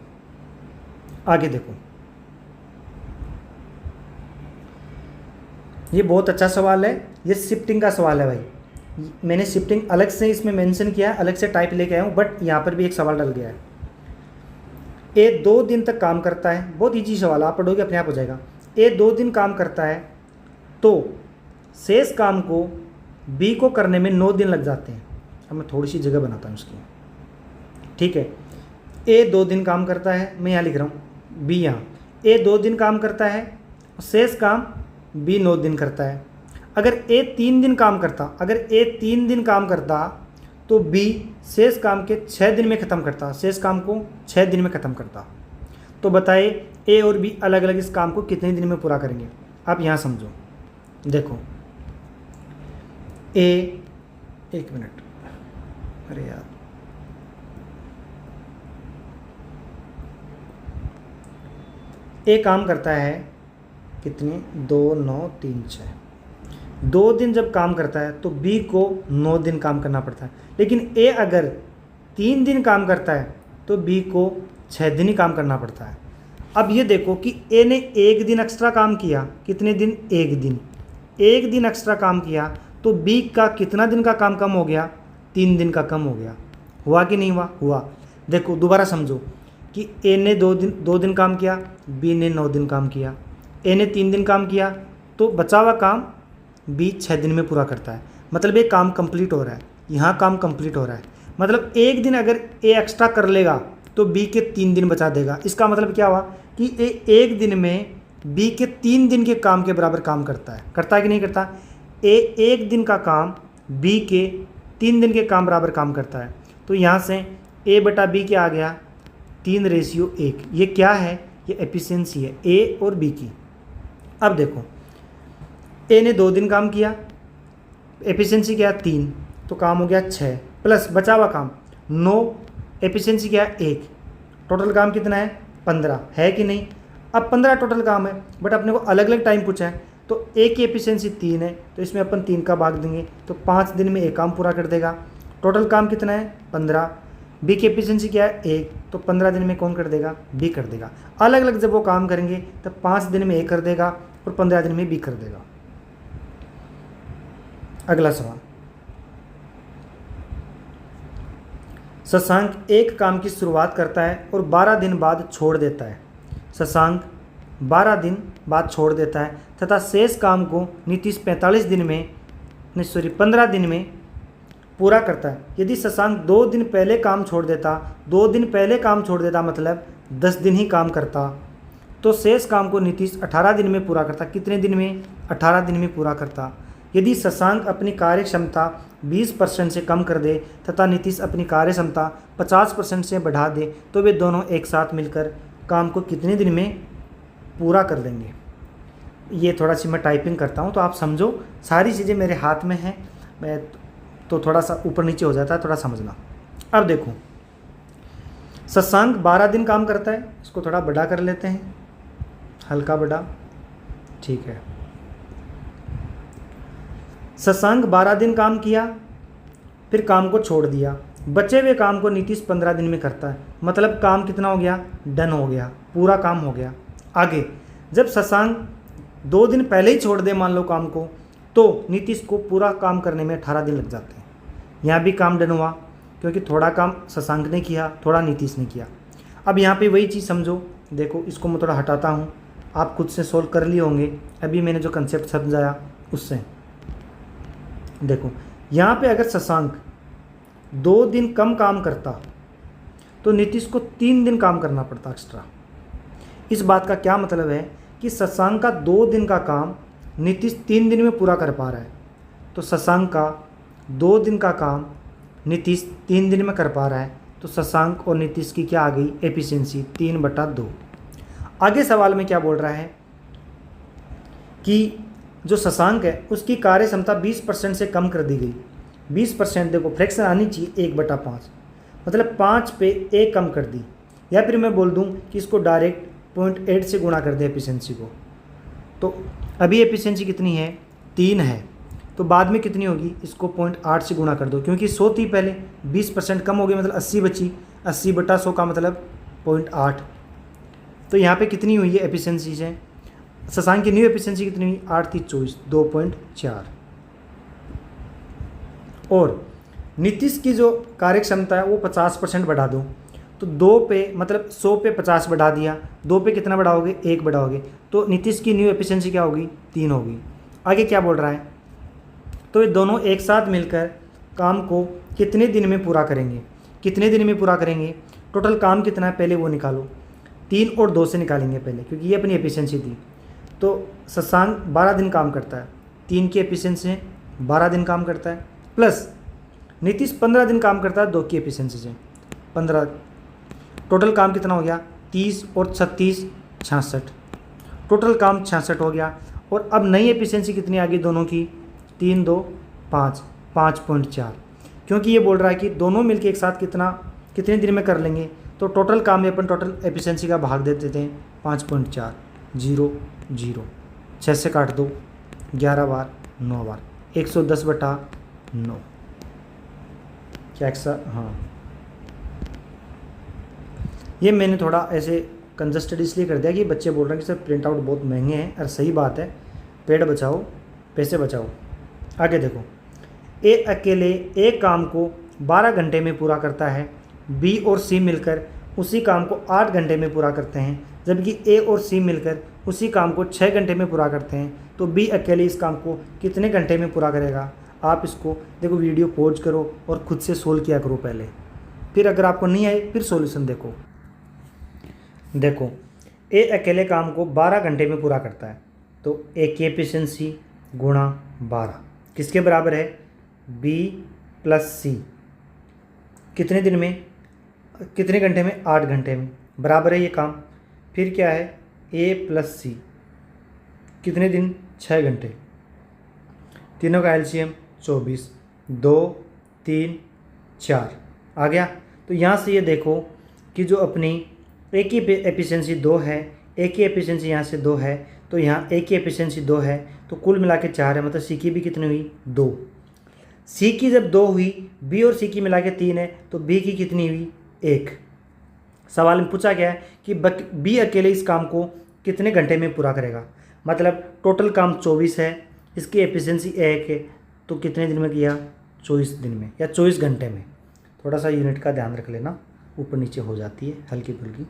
आगे देखो, ये बहुत अच्छा सवाल है, ये शिफ्टिंग का सवाल है भाई। मैंने शिफ्टिंग अलग से इसमें मेंशन किया है, अलग से टाइप लेके आया हूँ, बट यहाँ पर भी एक सवाल डल गया है। ए 2 दिन तक काम करता है, बहुत ईजी सवाल, आप पढ़ोगे अपने आप हो जाएगा। ए 2 दिन काम करता है तो शेष काम को बी को करने में 9 दिन लग जाते हैं। अब मैं थोड़ी सी जगह बनाता हूँ उसकी, ठीक है। ए 2 दिन काम करता है, मैं यहाँ लिख रहा हूँ बी, यहाँ ए 2 दिन काम करता है, शेष काम बी 9 दिन करता है। अगर ए 3 दिन काम करता, अगर ए 3 दिन काम करता तो बी शेष काम के 6 दिन में ख़त्म करता, शेष काम को 6 दिन में ख़त्म करता। तो बताए ए और बी अलग अलग इस काम को कितने दिन में पूरा करेंगे। आप यहाँ समझो, देखो ए, एक मिनट, अरे यार, ए काम करता है कितने, 2 9 3 6, 2 दिन जब काम करता है तो बी को 9 दिन काम करना पड़ता है। लेकिन ए अगर 3 दिन काम करता है तो बी को 6 दिन ही काम करना पड़ता है। अब ये देखो कि ए ने 1 दिन एक्स्ट्रा काम किया, कितने दिन, 1 दिन, 1 दिन एक्स्ट्रा काम किया तो बी का कितना दिन का काम कम हो गया, 3 दिन का कम हो गया। हुआ कि नहीं हुआ, हुआ। देखो दोबारा समझो कि ए ने 2 दिन काम किया, बी ने 9 दिन काम किया, ए ने 3 दिन काम किया तो बचा हुआ काम बी 6 दिन में पूरा करता है। मतलब ये काम कंप्लीट हो रहा है, यहाँ काम कंप्लीट हो रहा है। मतलब एक दिन अगर ए एक्स्ट्रा कर लेगा तो बी के 3 दिन बचा देगा। इसका मतलब क्या हुआ कि ए एक दिन में बी के 3 दिन के काम के बराबर काम करता है कि नहीं करता। ए एक दिन का काम बी के 3 दिन के काम बराबर काम करता है। तो यहाँ से ए बटा बी क्या आ गया, 3:1। ये क्या है, ये एफिशिएंसी है ए और बी की। अब देखो ए ने 2 दिन काम किया, एफिशिएंसी क्या है 3, तो काम हो गया 6, प्लस बचा हुआ काम 9, एफिशिएंसी क्या है 1, टोटल काम कितना है 15, है कि नहीं। अब 15 टोटल काम है, बट अपने को अलग अलग टाइम पूछा है, तो ए की एफिशिएंसी 3 है, तो इसमें अपन 3 का भाग देंगे तो 5 दिन में एक काम पूरा कर देगा। टोटल काम कितना है 15, बी की एफिशिएंसी क्या है 1, तो 15 दिन में कौन कर देगा, बी कर देगा। अलग अलग जब वो काम करेंगे तो 5 दिन में ए कर देगा और 15 दिन में बी कर देगा। अगला सवाल, शशांक एक काम की शुरुआत करता है और 12 दिन बाद छोड़ देता है। शशांक 12 दिन बाद छोड़ देता है तथा शेष काम को नीतीश 15 दिन में पूरा करता है। यदि शशांक 2 दिन पहले काम छोड़ देता, 2 दिन पहले काम छोड़ देता मतलब 10 दिन ही काम करता, तो शेष काम को नीतीश 18 दिन में पूरा करता। कितने दिन में, 18 दिन में पूरा करता। यदि शशांक अपनी कार्य क्षमता 20% से कम कर दे तथा नीतीश अपनी कार्य क्षमता 50% से बढ़ा दे तो वे दोनों एक साथ मिलकर काम को कितने दिन में पूरा कर देंगे। ये थोड़ा सी मैं टाइपिंग करता हूँ तो आप समझो, सारी चीज़ें मेरे हाथ में हैं, मैं तो थोड़ा सा ऊपर नीचे हो जाता है, थोड़ा समझना। अब देखो शशांक 12 दिन काम करता है, इसको थोड़ा बड़ा कर लेते हैं, हल्का बड़ा, ठीक है। शशांक 12 दिन काम किया, फिर काम को छोड़ दिया, बचे हुए काम को नीतीश 15 दिन में करता है। मतलब काम कितना हो गया, डन हो गया, पूरा काम हो गया। आगे जब शशांक 2 दिन पहले ही छोड़ दे मान लो काम को, तो नीतीश को पूरा काम करने में 18 दिन लग जाते हैं। यहाँ भी काम डन हुआ क्योंकि थोड़ा काम शशांक ने किया, थोड़ा नीतीश ने किया। अब यहाँ पे वही चीज़ समझो, देखो इसको मैं थोड़ा हटाता हूँ, आप खुद से सोल्व कर लिए होंगे अभी मैंने जो कंसेप्ट समझाया उससे। देखो यहाँ पे अगर शशांक 2 दिन कम काम करता तो नीतीश को 3 दिन काम करना पड़ता एक्स्ट्रा। इस बात का क्या मतलब है कि शशांक का 2 दिन का काम नीतीश 3 दिन में पूरा कर पा रहा है, तो शशांक का 2 दिन का काम नीतीश 3 दिन में कर पा रहा है, तो शशांक और नीतीश की क्या आ गई, एफिशिएंसी 3/2। आगे सवाल में क्या बोल रहा है कि जो शशांक है उसकी कार्य क्षमता 20% से कम कर दी गई। 20% देखो फ्रैक्शन आनी चाहिए 1/5, मतलब 5 पे 1 कम कर दी। या फिर मैं बोल दूं कि इसको डायरेक्ट 0.8 से गुणा कर दे एफिशिएंसी को। तो अभी एफिशिएंसी कितनी है 3 है, तो बाद में कितनी होगी, इसको 0.8 से गुणा कर दो, क्योंकि 100 थी पहले, 20% कम हो गई मतलब 80 बची, 80/100 का मतलब 0.8। तो यहाँ पे कितनी हुई है एफिशिएंसी से, शशांक की न्यू एफिशिएंसी कितनी हुई 8 3 24 2.4। और नीतीश की जो कार्य क्षमता है वो 50% बढ़ा दो, तो 2 पे मतलब 100 पे 50 बढ़ा दिया, 2 पे कितना बढ़ाओगे 1 बढ़ाओगे, तो नीतीश की न्यू एफिशिएंसी क्या होगी 3 होगी। आगे क्या बोल रहा है, तो ये दोनों एक साथ मिलकर काम को कितने दिन में पूरा करेंगे, कितने दिन में पूरा करेंगे, टोटल काम कितना है पहले वो निकालो। 3 और 2 से निकालेंगे पहले, क्योंकि ये अपनी एफिशिएंसी थी। तो शशांक 12 दिन काम करता है, 3 की एफिशिएंसी से 12 दिन काम करता है, प्लस नीतीश 15 दिन काम करता है 2 की एफिशिएंसी से 15। टोटल काम कितना हो गया 30 और 36 66, टोटल काम 66 हो गया। और अब नई एफिशिएंसी कितनी आ गई दोनों की, 3 2 5 5.4, क्योंकि ये बोल रहा है कि दोनों मिलके एक साथ कितने दिन में कर लेंगे। तो टोटल काम में अपन टोटल एफिशिएंसी का भाग दे देते हैं 5.4 0 0, 6 से काट दो 11 बार 9 बार 110/9। क्या हाँ, ये मैंने थोड़ा ऐसे कंजस्टेड इसलिए कर दिया कि बच्चे बोल रहे हैं कि सर प्रिंट आउट बहुत महंगे हैं, और सही बात है, पेड़ बचाओ पैसे बचाओ। आगे देखो, ए अकेले एक काम को 12 घंटे में पूरा करता है, बी और सी मिलकर उसी काम को 8 घंटे में पूरा करते हैं, जबकि ए और सी मिलकर उसी काम को 6 घंटे में पूरा करते हैं। तो बी अकेले इस काम को कितने घंटे में पूरा करेगा। आप इसको देखो, वीडियो पॉज करो और खुद से सोल्व किया करो पहले, फिर अगर आपको नहीं आए फिर सॉल्यूशन देखो। देखो, ए अकेले काम को 12 घंटे में पूरा करता है, तो ए की एफिशिएंसी गुणा 12 किसके बराबर है, बी प्लस सी, कितने दिन में कितने घंटे में 8 घंटे में, बराबर है ये काम। फिर क्या है, ए प्लस सी कितने दिन 6 घंटे, तीनों का एलसीएम 24 2 3 4 आ गया। तो यहाँ से ये देखो कि जो अपनी ए की एफिशिएंसी 2 है, ए की एफिशिएंसी यहाँ से 2 है, तो यहाँ ए की एफिशिएंसी 2 है, तो कुल मिला के 4 है, मतलब सी की भी कितनी हुई 2। सी की जब 2 हुई, बी और सी की मिला के 3 है, तो बी की कितनी हुई 1। सवाल में पूछा गया है कि बी अकेले इस काम को कितने घंटे में पूरा करेगा, मतलब टोटल काम 24 है, इसकी एफिशिएंसी 1 है, तो कितने दिन में किया 24 दिन में या 24 घंटे में। थोड़ा सा यूनिट का ध्यान रख लेना, ऊपर नीचे हो जाती है हल्की फुल्की।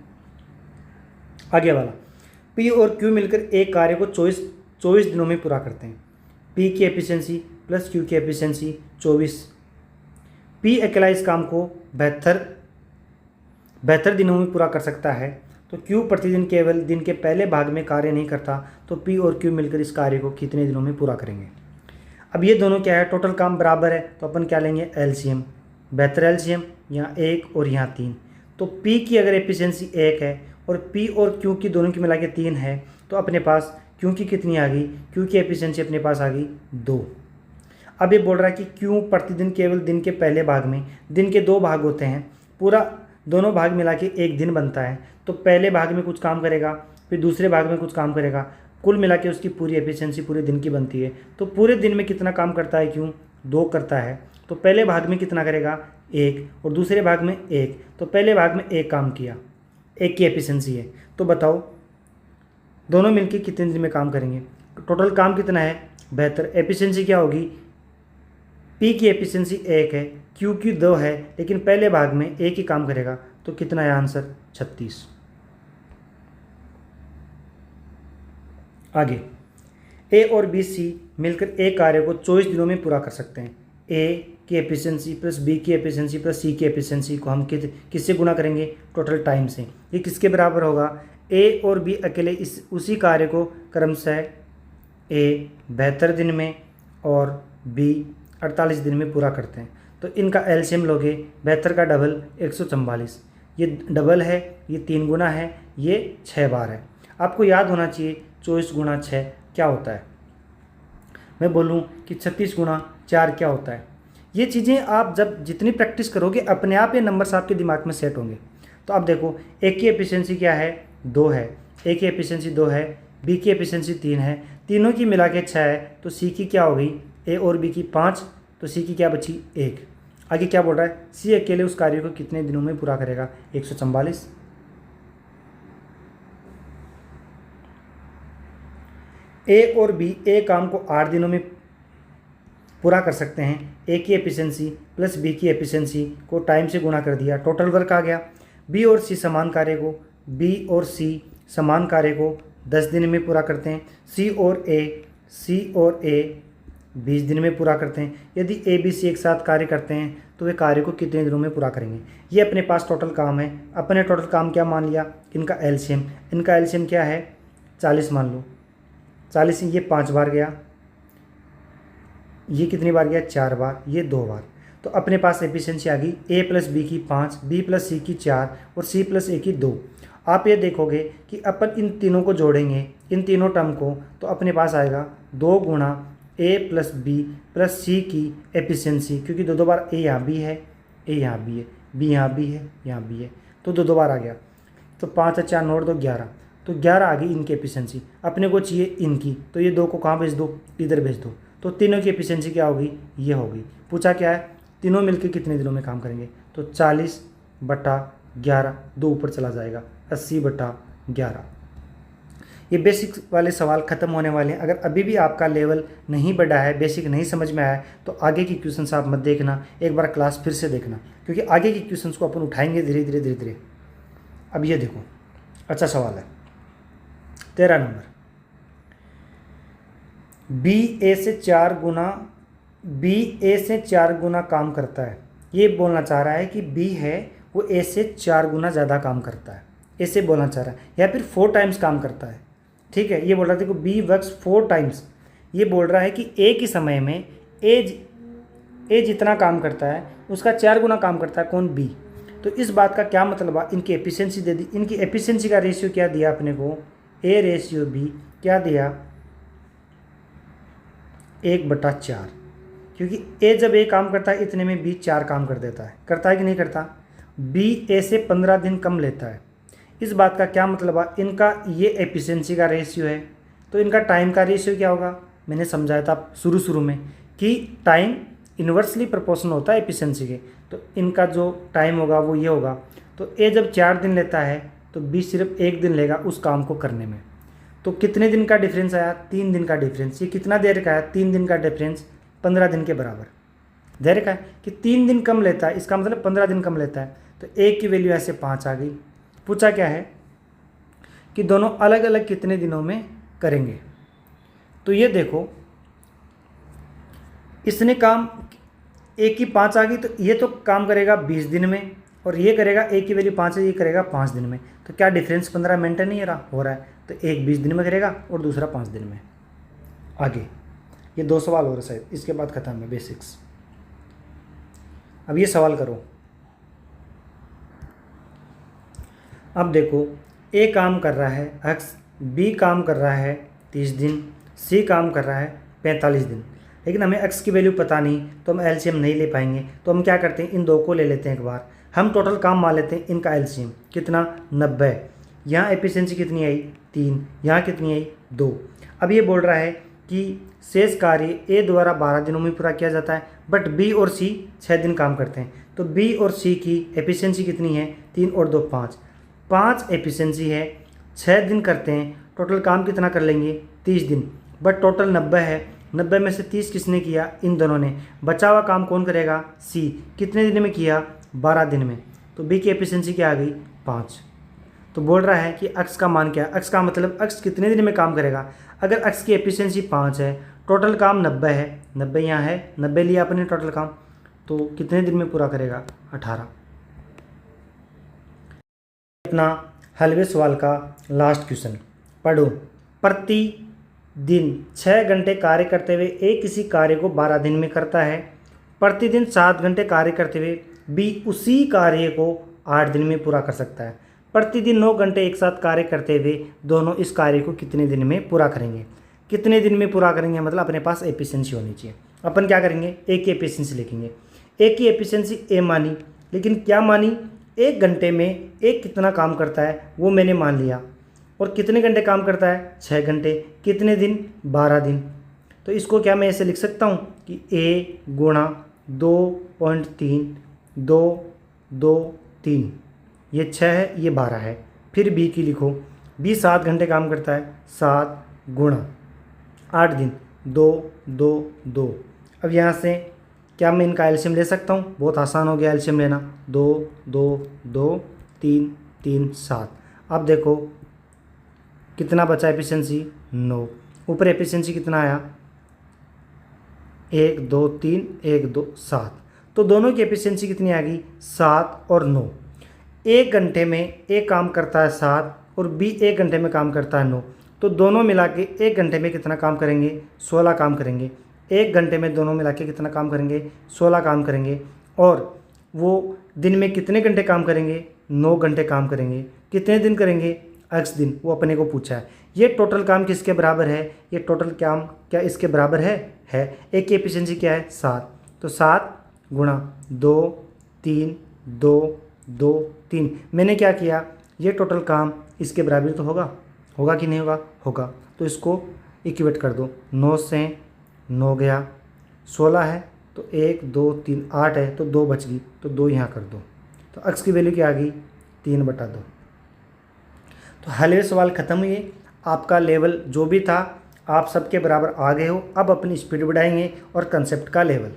आगे वाला, पी और क्यू मिलकर एक कार्य को 24 दिनों में पूरा करते हैं। पी की एफिशिएंसी प्लस क्यू की एफिशिएंसी 24। पी अकेला इस काम को 72 दिनों में पूरा कर सकता है, तो क्यू प्रतिदिन केवल दिन के पहले भाग में कार्य नहीं करता, तो पी और क्यू मिलकर इस कार्य को कितने दिनों में पूरा करेंगे। अब ये दोनों क्या है, टोटल काम बराबर है, तो अपन क्या लेंगे एलसीएम, 72 एलसीएम, यहाँ 1 और यहाँ 3। तो पी की अगर एफिशिएंसी 1 है और पी और क्यू की दोनों की मिला के 3 है, तो अपने पास क्यू की कितनी आ गई, क्यू की एफिशिएंसी अपने पास आ गई 2। अब ये बोल रहा है कि क्यू प्रतिदिन केवल दिन के पहले भाग में, दिन के 2 भाग होते हैं, पूरा दोनों भाग मिला के 1 दिन बनता है, तो पहले भाग में कुछ काम करेगा, फिर दूसरे भाग में कुछ काम करेगा, कुल मिला के उसकी पूरी एफिशिएंसी पूरे दिन की बनती है। तो पूरे दिन में कितना काम करता है क्यू, 2 करता है, तो पहले भाग में कितना करेगा 1 और दूसरे भाग में 1, तो पहले भाग में 1 काम किया, 1 की एफिशिएंसी है। तो बताओ दोनों मिलके कितने दिन में काम करेंगे, टोटल काम कितना है 72। एफिशिएंसी क्या होगी, पी की एफिशिएंसी 1 है, क्यू की 2 है, लेकिन पहले भाग में 1 ही काम करेगा, तो कितना है आंसर 36। आगे, ए और बी सी मिलकर एक कार्य को 24 दिनों में पूरा कर सकते हैं। ए की एफिशिएंसी प्लस बी की एफिशिएंसी प्लस सी की एफिशिएंसी को हम किससे गुना करेंगे, टोटल टाइम से। ये किसके बराबर होगा, ए और बी अकेले उसी कार्य को क्रमशः ए 72 दिन में और बी 48 दिन में पूरा करते हैं। तो इनका एलसीएम लोगे, 72 का डबल 144, ये डबल है, ये 3 गुना है, ये 6 बार है। आपको याद होना चाहिए 24 गुणा 6 क्या होता है। मैं बोलूँ कि 36 गुणा 4 क्या होता है। ये चीज़ें आप जब जितनी प्रैक्टिस करोगे अपने आप ये नंबर्स आपके दिमाग में सेट होंगे। तो अब देखो ए की एफिशिएंसी क्या है, 2 है, ए की एफिशिएंसी 2 है, बी की एफिशिएंसी 3 है, तीनों की मिला के 6 है, तो सी की क्या हो गई, ए और बी की 5, तो सी की क्या बची 1। आगे क्या बोल रहा है, सी अकेले उस कार्य को कितने दिनों में पूरा करेगा, 144। ए और बी ए काम को 8 दिनों में पूरा कर सकते हैं। ए की एफिशिएंसी प्लस बी की एफिशिएंसी को टाइम से गुणा कर दिया, टोटल वर्क आ गया। बी और सी समान कार्य को 10 दिन में पूरा करते हैं। सी और ए 20 दिन में पूरा करते हैं। यदि ए बी सी एक साथ कार्य करते हैं तो वे कार्य को कितने दिनों में पूरा करेंगे। ये अपने पास टोटल काम है। अपने टोटल काम क्या मान लिया, इनका एलसीएम क्या है 40 मान लो। 40 ये 5 बार गया, ये कितनी बार गया 4 बार, ये 2 बार। तो अपने पास एफिशिएंसी आ गई ए प्लस बी की 5, बी प्लस सी की 4 और सी प्लस ए की 2। आप ये देखोगे कि अपन इन तीनों को जोड़ेंगे, इन तीनों टर्म को, तो अपने पास आएगा 2 गुणा ए प्लस बी प्लस सी की एफिशिएंसी, क्योंकि 2 बार ए यहाँ भी है, ए यहाँ भी है, बी यहाँ भी है, यहाँ भी है, तो 2 बार आ गया। तो 5 4 9 2 11, तो 11 आ गई इनकी एफिशिएंसी। अपने को चाहिए इनकी, तो ये 2 को कहाँ भेज दो, इधर भेज दो। तो तीनों की एफिशिएंसी क्या होगी, ये होगी। पूछा क्या है, तीनों मिलकर कितने दिनों में काम करेंगे, तो 40/11, 2 ऊपर चला जाएगा, 80/11। ये बेसिक वाले सवाल खत्म होने वाले हैं। अगर अभी भी आपका लेवल नहीं बढ़ा है, बेसिक नहीं समझ में आया, तो आगे की क्वेश्चंस आप मत देखना, एक बार क्लास फिर से देखना, क्योंकि आगे की क्वेश्चंस को अपन उठाएंगे धीरे धीरे। अब ये देखो, अच्छा सवाल है 13 नंबर। बी ए से 4 गुना काम करता है। ये बोलना चाह रहा है कि बी है वो ए से 4 गुना ज़्यादा काम करता है, ऐसे बोलना चाह रहा है, या फिर 4 टाइम्स काम करता है। ठीक है, ये बोल रहा है देखो बी वर्क्स 4 टाइम्स। ये बोल रहा है कि ए के समय में ए जितना काम करता है उसका 4 गुना काम करता है, कौन, बी। तो इस बात का क्या मतलब है, इनकी एफिशिएंसी दे दी। इनकी एफिशिएंसी का रेशियो क्या दिया अपने को, ए रेशियो बी क्या दिया, 1/4, क्योंकि ए जब ए काम करता है इतने में बी 4 काम कर देता है। करता है कि नहीं करता, बी ए से 15 दिन कम लेता है। इस बात का क्या मतलब है, इनका ये एफिशिएंसी का रेशियो है, तो इनका टाइम का रेशियो क्या होगा। मैंने समझाया था शुरू में कि टाइम इन्वर्सली प्रोपोर्शनल होता है एफिशिएंसी के, तो इनका जो टाइम होगा वो ये होगा। तो ए जब 4 दिन लेता है तो बी सिर्फ 1 दिन लेगा उस काम को करने में। तो कितने दिन का डिफरेंस आया, 3 दिन का डिफरेंस। ये कितना देर का है, 3 दिन का डिफरेंस 15 दिन के बराबर। देर का है कि 3 दिन कम लेता है, इसका मतलब 15 दिन कम लेता है। तो ए की वैल्यू ऐसे 5 आ गई। पूछा क्या है कि दोनों अलग अलग कितने दिनों में करेंगे। तो ये देखो, इसने काम ए की 5 आ गई, तो ये तो काम करेगा 20 दिन में, और ये करेगा ए की वैल्यू 5 है, ये करेगा 5 दिन में। तो क्या डिफरेंस 15 मेंटेन नहीं हो रहा है, तो एक 20 दिन में करेगा और दूसरा 5 दिन में। आगे ये 2 सवाल हो रहे शायद, इसके बाद खत्म है बेसिक्स। अब ये सवाल करो। अब देखो, ए काम कर रहा है एक्स, बी काम कर रहा है 30 दिन, सी काम कर रहा है 45 दिन। लेकिन हमें एक्स की वैल्यू पता नहीं, तो हम एलसीएम नहीं ले पाएंगे। तो हम क्या करते हैं, इन 2 को ले लेते हैं एक बार। हम टोटल काम मान लेते हैं, इनका एलसीएम कितना 90। यहाँ एफिशिएंसी कितनी आई 3, यहाँ कितनी आई 2। अब ये बोल रहा है कि शेष कार्य ए द्वारा 12 दिनों में पूरा किया जाता है, बट बी और सी 6 दिन काम करते हैं। तो बी और सी की एफिशिएंसी कितनी है, 3 और 2 5 एफिशिएंसी है, 6 दिन करते हैं। टोटल काम कितना कर लेंगे 30 दिन, बट टोटल 90 है। 90 में से 30 किसने किया, इन दोनों ने। बचा हुआ काम कौन करेगा, सी। कितने दिन में किया, 12 दिन में। तो बी की एफिशिएंसी क्या आ गई 5। तो बोल रहा है कि अक्स का मान क्या है, अक्स का मतलब अक्स कितने दिन में काम करेगा। अगर अक्स की एफिशिएंसी 5 है, टोटल काम 90 है, 90 यहाँ है, 90 लिया अपने टोटल काम, तो कितने दिन में पूरा करेगा 18। अपना हलवे सवाल का लास्ट क्वेश्चन पढ़ो। प्रति दिन 6 घंटे कार्य करते हुए ए किसी कार्य को 12 दिन में करता है। प्रतिदिन 7 घंटे कार्य करते हुए बी उसी कार्य को 8 दिन में पूरा कर सकता है। प्रतिदिन 9 घंटे एक साथ कार्य करते हुए दोनों इस कार्य को कितने दिन में पूरा करेंगे। कितने दिन में पूरा करेंगे मतलब अपने पास एफिशिएंसी होनी चाहिए। अपन क्या करेंगे, एक की एफिशिएंसी लिखेंगे। एक की एफिशिएंसी ए मानी, लेकिन क्या मानी, 1 घंटे में एक कितना काम करता है वो मैंने मान लिया। और कितने घंटे काम करता है, 6 घंटे। कितने दिन, 12 दिन। तो इसको क्या मैं ऐसे लिख सकता हूँ कि ए गुणा 2.3 2 2 3, ये 6 है, ये 12 है। फिर बी की लिखो, बी 7 घंटे काम करता है, 7 गुणा 8 दिन 2 2 2। अब यहाँ से क्या मैं इनका एलसीएम ले सकता हूँ, बहुत आसान हो गया एलसीएम लेना। 2 2 2 3 3 7। अब देखो कितना बचा एफिशिएंसी, 9। ऊपर एफिशिएंसी कितना आया, 1 2 3 1 2 7। तो दोनों की एफिशिएंसी कितनी आ गई, 7 और 9। 1 घंटे में एक काम करता है 7 और बी 1 घंटे में काम करता है 9। तो दोनों मिला के 1 घंटे में कितना काम करेंगे, 16 काम करेंगे। 1 घंटे में दोनों मिला के कितना काम करेंगे, 16 काम करेंगे। और वो दिन में कितने घंटे काम करेंगे, 9 घंटे काम करेंगे। कितने दिन करेंगे, x दिन, वो अपने को पूछा है। ये टोटल काम किसके बराबर है, ये टोटल काम क्या इसके बराबर है। एक की एफिशिएंसी क्या है, 7। तो 7 गुणा 2 3 2 2 3। मैंने क्या किया, ये टोटल काम इसके बराबर तो होगा कि नहीं होगा। तो इसको इक्वेट कर दो, 9 से 9 गया, 16 है तो 1 2 3 8 है तो 2 बच गई, तो 2 यहाँ कर दो। तो x की वैल्यू क्या आ गई, 3/2। तो हलवे सवाल ख़त्म हुए। आपका लेवल जो भी था आप सबके बराबर आ गए हो। अब अपनी स्पीड बढ़ाएंगे और कंसेप्ट का लेवल।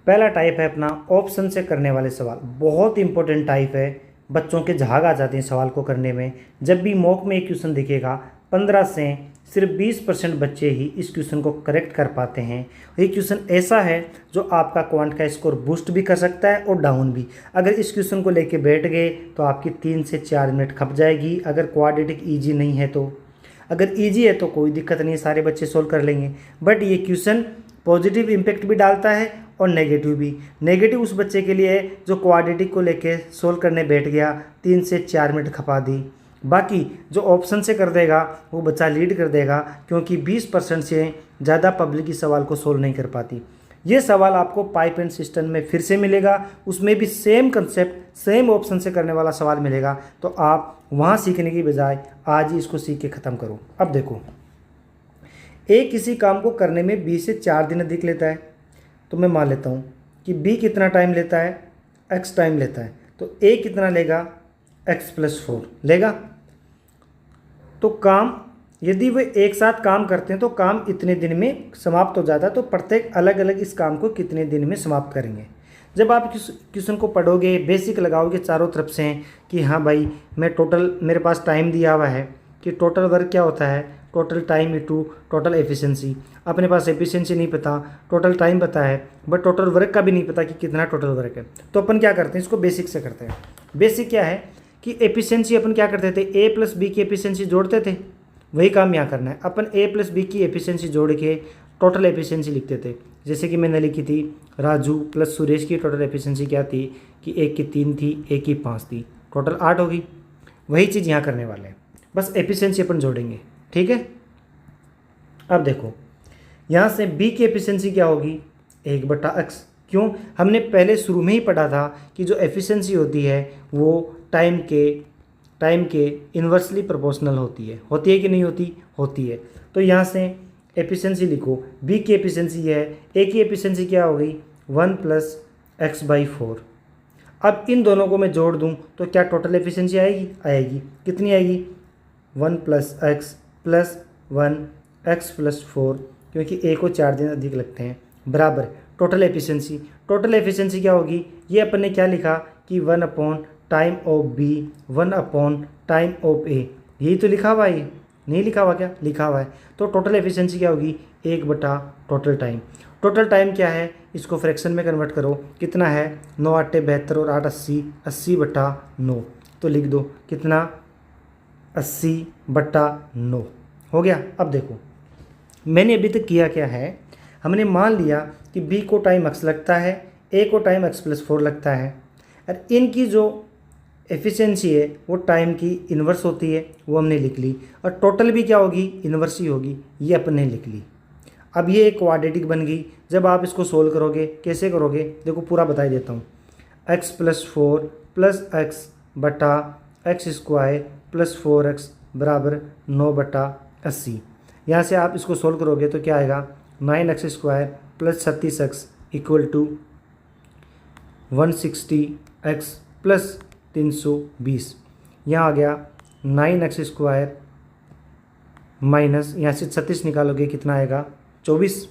पहला टाइप है अपना ऑप्शन से करने वाले सवाल। बहुत इंपॉर्टेंट टाइप है, बच्चों के झाग आ जाते हैं सवाल को करने में। जब भी मॉक में एक क्वेश्चन दिखेगा 15 से सिर्फ 20% बच्चे ही इस क्वेश्चन को करेक्ट कर पाते हैं। ये क्वेश्चन ऐसा है जो आपका क्वांट का स्कोर बूस्ट भी कर सकता है और डाउन भी। अगर इस क्वेश्चन को लेके बैठ गए तो आपकी 3 से 4 मिनट खप जाएगी। अगर क्वाड्रेटिक ईजी नहीं है तो, अगर ईजी है तो कोई दिक्कत नहीं है, सारे बच्चे सोल्व कर लेंगे। बट ये क्वेश्चन पॉजिटिव इम्पैक्ट भी डालता है और नेगेटिव भी। नेगेटिव उस बच्चे के लिए है जो क्वाड्रेटिक को लेके सोल्व करने बैठ गया, 3 से 4 मिनट खपा दी। बाकी जो ऑप्शन से कर देगा वो बच्चा लीड कर देगा, क्योंकि 20% से ज़्यादा पब्लिक इस सवाल को सोल्व नहीं कर पाती। ये सवाल आपको पाइप एंड सिस्टम में फिर से मिलेगा, उसमें भी सेम कंसेप्ट सेम ऑप्शन से करने वाला सवाल मिलेगा। तो आप वहाँ सीखने की बजाय आज ही इसको सीख के ख़त्म करो। अब देखो, ए किसी काम को करने में 20 से 4 दिन अधिक लेता है, तो मैं मान लेता हूँ कि बी कितना टाइम लेता है, x टाइम लेता है। तो ए कितना लेगा, x+4 लेगा। तो काम यदि वे एक साथ काम करते हैं तो काम इतने दिन में समाप्त हो जाता है। तो प्रत्येक अलग अलग इस काम को कितने दिन में समाप्त करेंगे। जब आप क्वेश्चन को पढ़ोगे, बेसिक लगाओगे चारों तरफ से कि हाँ भाई मैं टोटल, मेरे पास टाइम दिया हुआ है कि टोटल वर्क क्या होता है, total time into total efficiency. अपने पास एफिशिएंसी नहीं पता, टोटल टाइम पता है, बट टोटल वर्क का भी नहीं पता कि कितना टोटल वर्क है। तो अपन क्या करते हैं, इसको बेसिक से करते हैं। बेसिक क्या है कि एफिशिएंसी अपन क्या करते थे, ए प्लस बी की एफिशिएंसी जोड़ते थे। वही काम यहाँ करना है। अपन ए प्लस बी की एफिशिएंसी जोड़ के टोटल एफिशिएंसी लिखते थे। जैसे कि मैंने लिखी थी राजू प्लस सुरेश की टोटल एफिशिएंसी क्या थी कि एक की 3 थी, एक की 5 थी, टोटल 8 होगी। वही चीज़ यहाँ करने वाले हैं, बस एफिशिएंसी अपन जोड़ेंगे, ठीक है। अब देखो यहाँ से बी की एफिशिएंसी क्या होगी, 1/x। क्यों, हमने पहले शुरू में ही पढ़ा था कि जो एफिशिएंसी होती है वो टाइम के इन्वर्सली प्रोपोर्शनल होती है कि नहीं होती, होती है। तो यहाँ से एफिशिएंसी लिखो, बी की एफिशिएंसी है, ए की एफिशिएंसी क्या हो गई 1 + x/4। अब इन दोनों को मैं जोड़ दूं तो क्या टोटल एफिशिएंसी आएगी। कितनी आएगी, 1 + x + 1 x+4, क्योंकि ए को 4 दिन अधिक लगते हैं, बराबर टोटल एफिशिएंसी क्या होगी। ये अपन ने क्या लिखा कि 1/टाइम ऑफ बी 1/टाइम ऑफ ए। यही तो लिखा हुआ है, नहीं लिखा हुआ क्या, लिखा हुआ है। तो टोटल एफिशिएंसी क्या होगी, 1/टोटल टाइम। टोटल टाइम क्या है, इसको फ्रैक्शन में कन्वर्ट करो, कितना है 9 × 8 = 72 और 8 × 80 80/9। तो लिख दो कितना 80/9 हो गया। अब देखो मैंने अभी तक किया क्या है, हमने मान लिया कि B को टाइम x लगता है, A को टाइम x+4 लगता है, और इनकी जो एफिशिएंसी है वो टाइम की इन्वर्स होती है, वो हमने लिख ली। और टोटल भी क्या होगी, इन्वर्स ही होगी, ये अपन ने लिख ली। अब ये एक क्वाड्रेटिक बन गई। जब आप इसको सोल्व करोगे, कैसे करोगे देखो, पूरा बता देता हूँ। x + 4 + x बटा x स्क्वायर + 4x बराबर 9/80। यहाँ से आप इसको सोल्व करोगे तो क्या आएगा, 9x² + 36x = 160x + 320। यहाँ आ गया 9x² माइनस, यहाँ से 36 निकालोगे कितना आएगा, 24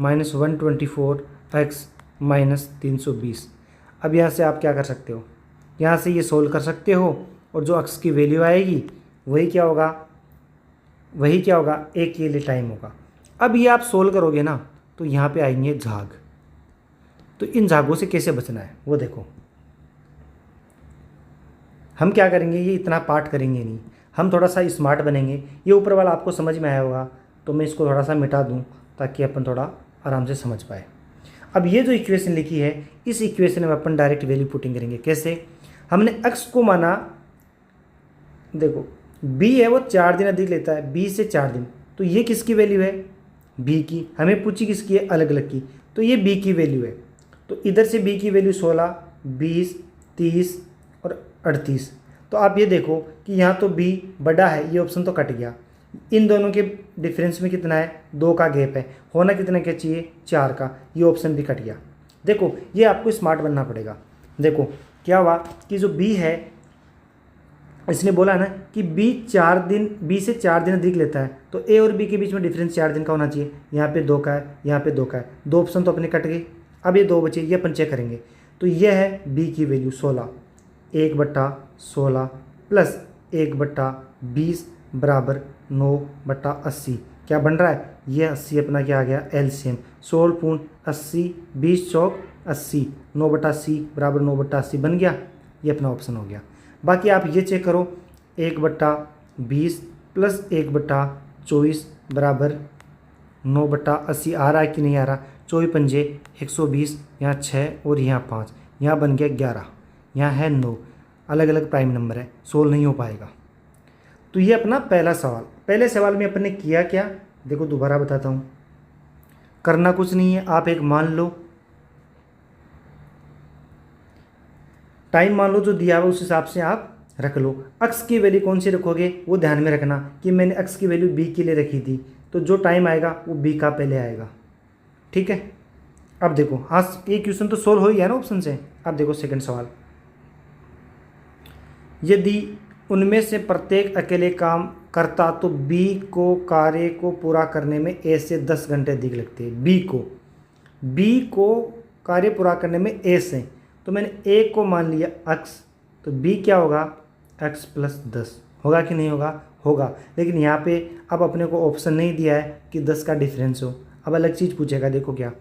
माइनस 124x माइनस 320। अब यहाँ से आप क्या कर सकते हो, यहाँ से ये सोल्व कर सकते हो, और जो x की वैल्यू आएगी वही क्या होगा, एक के लिए टाइम होगा। अब ये आप सोल्व करोगे ना तो यहाँ पे आएंगे झाग। तो इन झागों से कैसे बचना है वो देखो। हम क्या करेंगे, ये इतना पार्ट करेंगे नहीं, हम थोड़ा सा स्मार्ट बनेंगे। ये ऊपर वाला आपको समझ में आया होगा, तो मैं इसको थोड़ा सा मिटा दूं ताकि अपन थोड़ा आराम से समझ पाए। अब ये जो इक्वेशन लिखी है, इस इक्वेशन में अपन डायरेक्ट वैल्यू पुटिंग करेंगे। कैसे, हमने x को माना, देखो b है वो 4 दिन अधिक लेता है, b से 4 दिन, तो ये किसकी वैल्यू है, b की। हमें पूछी किसकी है, अलग अलग की, तो ये b की वैल्यू है। तो इधर से b की वैल्यू 16, 20, 30 और 38। तो आप ये देखो कि यहाँ तो b बड़ा है, ये ऑप्शन तो कट गया। इन दोनों के डिफरेंस में कितना है, 2 का गैप है, होना कितना क्या चाहिए, 4 का, ये ऑप्शन भी कट गया। देखो ये आपको स्मार्ट बनना पड़ेगा। देखो क्या हुआ कि जो b है, इसने बोला ना कि b से 4 दिन अधिक लेता है, तो a और b के बीच में डिफरेंस 4 दिन का होना चाहिए। यहाँ पे 2 का है, यहाँ पे 2 का है, 2 ऑप्शन तो अपने कट गए। अब ये 2 बचे, ये अपन चेक करेंगे। तो ये है b की वैल्यू 16, 1/16 प्लस 1/20 बराबर 9/80। क्या बन रहा है, ये 80 अपना क्या आ गया, एलसीएम। 16 पूर्ण 80, 20 चौक 80, 9/80 बराबर 9/80 बन गया। ये अपना ऑप्शन हो गया। बाकी आप ये चेक करो, 1/20 प्लस 1/24 बराबर 9/80 आ रहा है कि नहीं आ रहा। 24 पंजे 120, यहाँ 6 और यहाँ 5, यहाँ बन गया 11, यहाँ है 9। अलग अलग प्राइम नंबर है, सोल्व नहीं हो पाएगा। तो ये अपना पहला सवाल। पहले सवाल में अपन ने किया क्या, देखो दोबारा बताता हूँ। करना कुछ नहीं है, आप एक मान लो, टाइम मान लो जो दिया हुआ उस हिसाब से आप रख लो। x की वैल्यू कौन सी रखोगे वो ध्यान में रखना कि मैंने x की वैल्यू b के लिए रखी थी, तो जो टाइम आएगा वो b का पहले आएगा। ठीक है, अब देखो, हाँ ये क्वेश्चन तो सोल्व हो ही गया ना ऑप्शन से। अब देखो सेकंड सवाल, यदि उनमें से प्रत्येक अकेले काम करता तो b को कार्य को पूरा करने में a से 10 घंटे अधिक लगते हैं। b को कार्य पूरा करने में a से, तो मैंने a को मान लिया x, तो b क्या होगा, x + 10 होगा कि नहीं होगा, होगा। लेकिन यहाँ पे अब अपने को ऑप्शन नहीं दिया है कि 10 का डिफरेंस हो। अब अलग चीज़ पूछेगा, देखो क्या,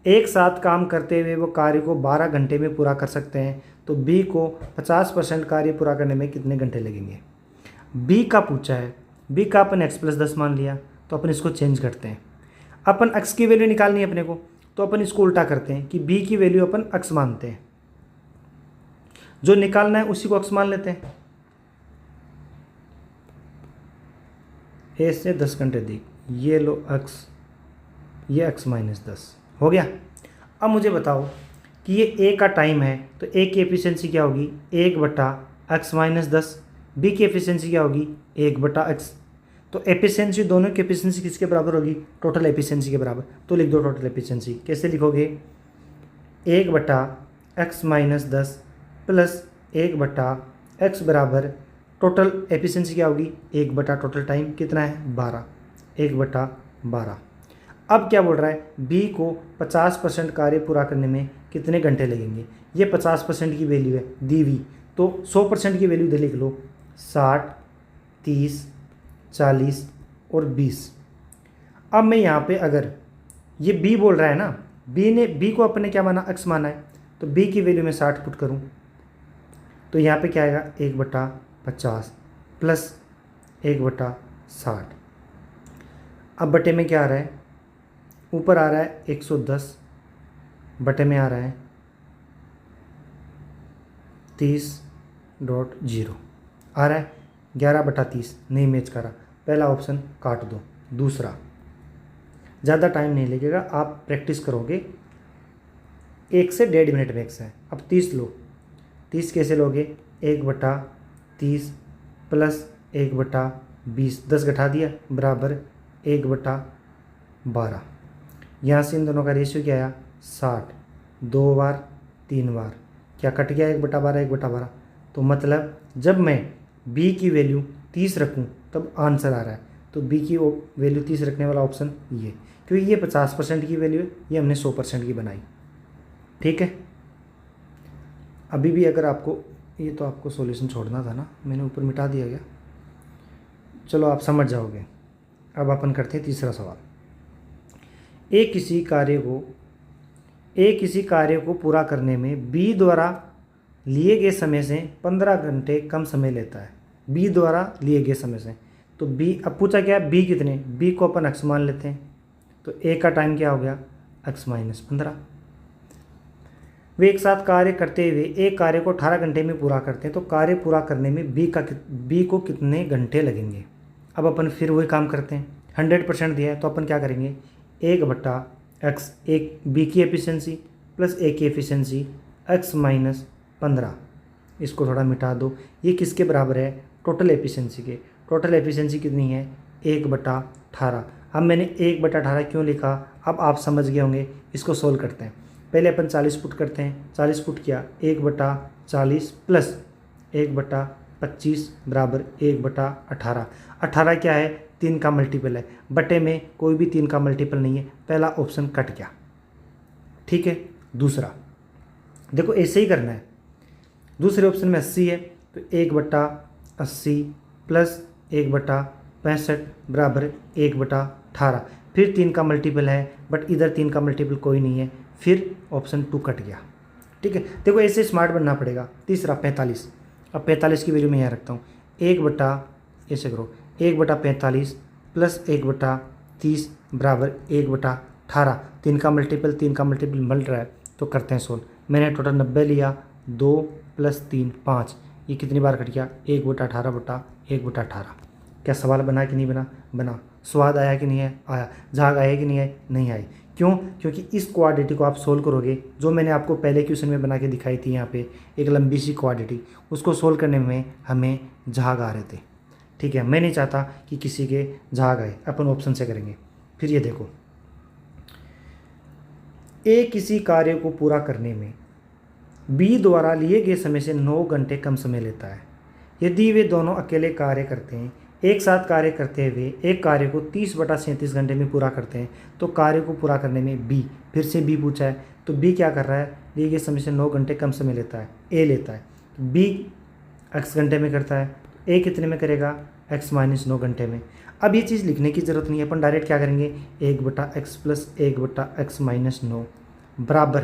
एक साथ काम करते हुए वो कार्य को 12 घंटे में पूरा कर सकते हैं, तो b को 50% कार्य पूरा करने में कितने घंटे लगेंगे। b का पूछा है, b का अपन x + 10 मान लिया, तो अपन इसको चेंज करते हैं। अपन x की वैल्यू निकालनी है अपने को, तो अपन इसको उल्टा करते हैं कि b की वैल्यू अपन x मानते हैं, जो निकालना है उसी को x मान लेते हैं। a से 10 घंटे अधिक, ये लो x, ये x - 10 हो गया। अब मुझे बताओ कि ये a का टाइम है, तो a की एफिशिएंसी क्या होगी, 1/x - 10। b की एफिशिएंसी क्या होगी, 1/x। तो एफिशिएंसी, दोनों की एफिशिएंसी किसके बराबर होगी, टोटल एफिशिएंसी के बराबर। तो लिख दो टोटल एफिशिएंसी। कैसे लिखोगे, 1/x - 10 प्लस 1/x बराबर टोटल एफिशिएंसी क्या होगी, 1 टोटल टाइम कितना है, 12, 1/12। अब क्या बोल रहा है, b को 50% कार्य पूरा करने में कितने घंटे लगेंगे। ये 50% की वैल्यू है दी हुई, तो 100% की वैल्यू इधर लिख लो, 60, 30, 40 और 20। अब मैं यहाँ पे अगर ये b बोल रहा है ना, b को अपने क्या माना, x माना है, तो b की वैल्यू में 60 पुट करूँ, तो यहाँ पे क्या आएगा, 1/50 प्लस 1/60। अब बटे में क्या आ रहा है, ऊपर आ रहा है 110, बटे में आ रहा है 30, 0 आ रहा है। 11/30 नहीं मैच करा, पहला ऑप्शन काट दो। दूसरा, ज़्यादा टाइम नहीं लगेगा, आप प्रैक्टिस करोगे 1 से 1.5 मिनट मैक्स है। अब 30 लो। 30 कैसे लोगे? 1/30 प्लस 1/20, 10 घटा दिया बराबर 1/12। यहाँ से इन दोनों का रेशियो क्या आया? 60। 2 बार 3 बार क्या कट गया? 1/12 1/12। तो मतलब जब मैं b की वैल्यू 30 रखूँ तब आंसर आ रहा है। तो b की वैल्यू 30 रखने वाला ऑप्शन ये, क्योंकि ये 50% की वैल्यू है, ये हमने 100% की बनाई। ठीक है। अभी भी अगर आपको, ये तो आपको सॉल्यूशन छोड़ना था ना, मैंने ऊपर मिटा दिया गया, चलो आप समझ जाओगे। अब अपन करते हैं तीसरा सवाल। ए किसी कार्य को पूरा करने में बी द्वारा लिए गए समय से 15 घंटे कम समय लेता है। बी द्वारा लिए गए समय से, तो बी, अब पूछा क्या है? बी कितने? बी को अपन x मान लेते हैं, तो ए का टाइम क्या हो गया? x - 15। वे एक साथ कार्य करते हुए एक कार्य को 18 घंटे में पूरा करते हैं, तो कार्य पूरा करने में बी को कितने घंटे लगेंगे? अब अपन फिर वही काम करते हैं। 100% दिया है तो अपन क्या करेंगे? 1/x, एक बी की एफिशिएंसी प्लस ए की एफिशिएंसी x - 15, इसको थोड़ा मिटा दो। ये किसके बराबर है? टोटल एफिशिएंसी के। टोटल एफिशिएंसी कितनी है? 1/18। अब मैंने 1/18 क्यों लिखा? अब आप समझ गए होंगे। इसको सोल्व करते हैं। पहले अपन 40 पुट करते हैं। 40 पुट किया, 1/40 प्लस 1/25 बराबर 1/18। 18 क्या है? 3 का मल्टीपल है। बटे में कोई भी 3 का मल्टीपल नहीं है, पहला ऑप्शन कट गया। ठीक है। दूसरा देखो, ऐसे ही करना है। दूसरे ऑप्शन में 80 है, तो 1/80 प्लस 1/65 बराबर 1/18। फिर 3 का मल्टीपल है, बट इधर 3 का मल्टीपल कोई नहीं है, फिर ऑप्शन 2 कट गया। ठीक है। देखो ऐसे स्मार्ट बनना पड़ेगा। तीसरा 45। अब 45 की वैल्यू मैं यहाँ रखता हूँ। ऐसे करो, 1/45 प्लस 1/30 बराबर 1/18। 3 का मल्टीपल मिल रहा है, तो करते हैं सोल्व। मैंने टोटल 90 लिया, 2 + 3 5, ये कितनी बार कट गया? 1/18/1/18। क्या सवाल बना कि नहीं बना? बना। स्वाद आया कि नहीं है? आया। झाग आया कि नहीं है? नहीं आई। क्यों? क्योंकि इस क्वाड्रेटिक को आप सोल्व करोगे, जो मैंने आपको पहले क्वेश्चन में बना के दिखाई थी, यहाँ पे एक लंबी सी क्वाड्रेटिक, उसको सोल्व करने में हमें झाग आ रहे थे। ठीक है। मैं नहीं चाहता कि किसी के झाग आए, अपन ऑप्शन से करेंगे। फिर ये देखो, ए किसी कार्य को पूरा करने में बी द्वारा लिए गए समय से 9 घंटे कम समय लेता है। यदि वे दोनों अकेले कार्य करते हैं, एक साथ कार्य करते हुए एक कार्य को 30/37 घंटे में पूरा करते हैं, तो कार्य को पूरा करने में बी, फिर से बी पूछा है, तो बी क्या कर रहा है? लिए गए समय से 9 घंटे कम समय लेता है, ए लेता है। बी x घंटे में करता है, ए कितने में करेगा? x - 9 घंटे में। अब ये चीज़ लिखने की ज़रूरत नहीं है, अपन डायरेक्ट क्या करेंगे? 1/x प्लस 1/x - 9 बराबर,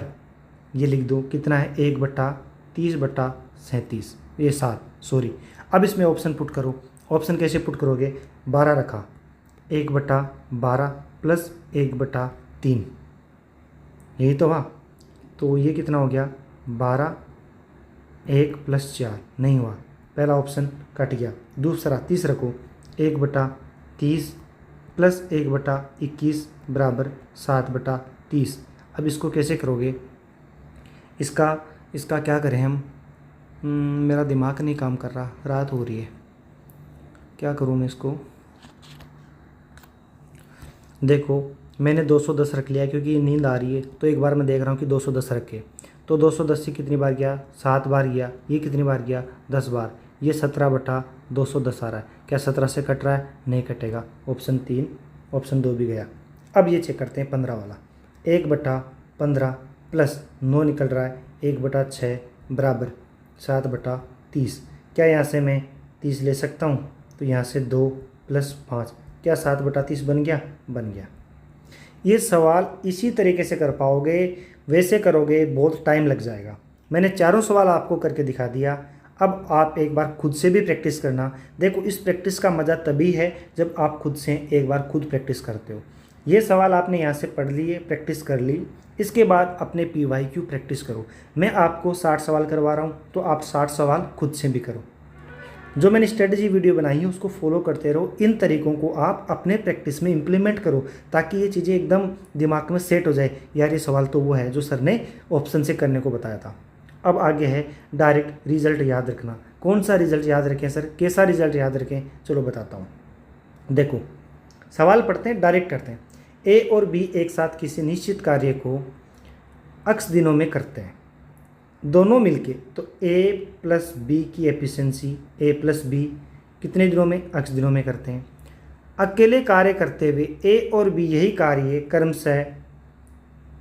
ये लिख दो, कितना है? 1/30/37, ये 7, सॉरी। अब इसमें ऑप्शन पुट करो। ऑप्शन कैसे पुट करोगे? 12 रखा, 1/12 प्लस 1/3, यही तो हुआ। तो ये कितना हो गया? 12, 1 + 4, नहीं हुआ, पहला ऑप्शन कट गया। दूसरा 30 रखो, 1/30 प्लस 1/21 बराबर 7/30। अब इसको कैसे करोगे? इसका क्या करें हम? मेरा दिमाग नहीं काम कर रहा, रात हो रही है, क्या करूँ मैं इसको? देखो मैंने 210 रख लिया, क्योंकि नींद आ रही है, तो एक बार मैं देख रहा हूँ कि 210 रखे, तो 210 से कितनी बार गया? 7 बार गया। ये कितनी बार गया? 10 बार। ये 17/210 आ रहा है। क्या 17 से कट रहा है? नहीं कटेगा। ऑप्शन 3, ऑप्शन 2 भी गया। अब ये चेक करते हैं 15 वाला। 1/15 प्लस 9 निकल रहा है, 1/6 बराबर 7/30। क्या यहाँ से मैं 30 ले सकता हूँ? तो यहाँ से 2 + 5, क्या 7/30 बन गया? बन गया। ये सवाल इसी तरीके से कर पाओगे, वैसे करोगे बहुत टाइम लग जाएगा। मैंने चारों सवाल आपको करके दिखा दिया। अब आप एक बार खुद से भी प्रैक्टिस करना। देखो इस प्रैक्टिस का मज़ा तभी है जब आप खुद से एक बार खुद प्रैक्टिस करते हो। ये सवाल आपने यहाँ से पढ़ लिए, प्रैक्टिस कर ली। इसके बाद अपने PYQ प्रैक्टिस करो। मैं आपको 60 सवाल करवा रहा हूँ, तो आप 60 सवाल खुद से भी करो। जो मैंने स्ट्रेटजी वीडियो बनाई है उसको फॉलो करते रहो। इन तरीकों को आप अपने प्रैक्टिस में इंप्लीमेंट करो ताकि ये चीज़ें एकदम दिमाग में सेट हो जाए, यार ये सवाल तो वो है जो सर ने ऑप्शन से करने को बताया था। अब आगे है डायरेक्ट रिजल्ट याद रखना। कौन सा रिजल्ट याद रखें सर, कैसा रिजल्ट याद रखें? चलो बताता हूँ। देखो सवाल पढ़ते हैं, डायरेक्ट करते हैं। ए और बी एक साथ किसी निश्चित कार्य को x दिनों में करते हैं, दोनों मिलके, तो a प्लस बी की एफिशिएंसी a प्लस बी कितने दिनों में? x दिनों में करते हैं। अकेले कार्य करते हुए a और b यही कार्य क्रमशः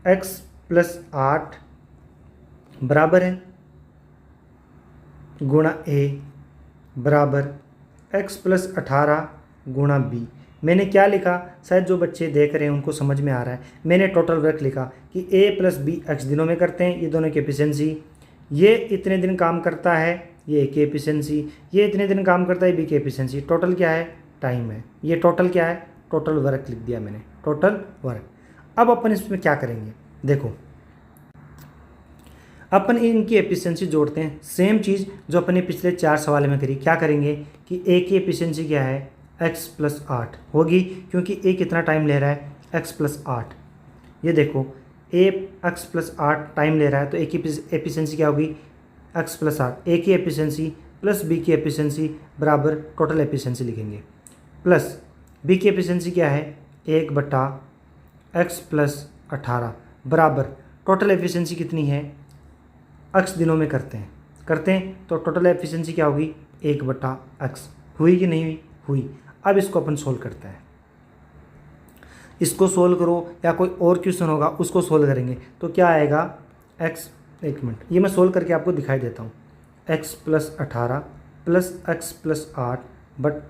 x प्लस 8 बराबर है गुणा a बराबर x प्लस 18 गुणा b। मैंने क्या लिखा, शायद जो बच्चे देख रहे हैं उनको समझ में आ रहा है। मैंने टोटल वर्क लिखा कि a प्लस बी x दिनों में करते हैं, ये दोनों की एफिशिएंसी। ये इतने दिन काम करता है, ये a की एफिशिएंसी। ये इतने दिन काम करता है, b की एफिशिएंसी। टोटल क्या है? टाइम है। ये टोटल क्या है? टोटल वर्क लिख दिया मैंने, टोटल वर्क। अब अपन इसमें क्या करेंगे, देखो अपन इनकी एफिशिएंसी जोड़ते हैं। सेम चीज़ जो अपने पिछले 4 सवाल में करी। क्या करेंगे कि a की एफिशिएंसी क्या है? x प्लस 8 होगी, क्योंकि a कितना टाइम ले रहा है? x plus 8। ये देखो a x प्लस 8 टाइम ले रहा है, तो a की एफिशिएंसी क्या होगी? x plus 8। a की एफिशिएंसी प्लस b की एफिशिएंसी बराबर टोटल एफिशिएंसी लिखेंगे, प्लस b की एफिशिएंसी क्या है? 1/x प्लस 18 बराबर टोटल एफिशिएंसी कितनी है? x दिनों में करते हैं तो टोटल एफिशिएंसी क्या होगी? 1/x। हुई कि नहीं हुई? हुई। अब इसको अपन सोल्व करते हैं। इसको सोल्व करो या कोई और क्वेश्चन होगा उसको सोल्व करेंगे, तो क्या आएगा? x, एक मिनट, ये मैं सोल्व करके आपको दिखाई देता हूँ। x plus 18 plus x plus 8 but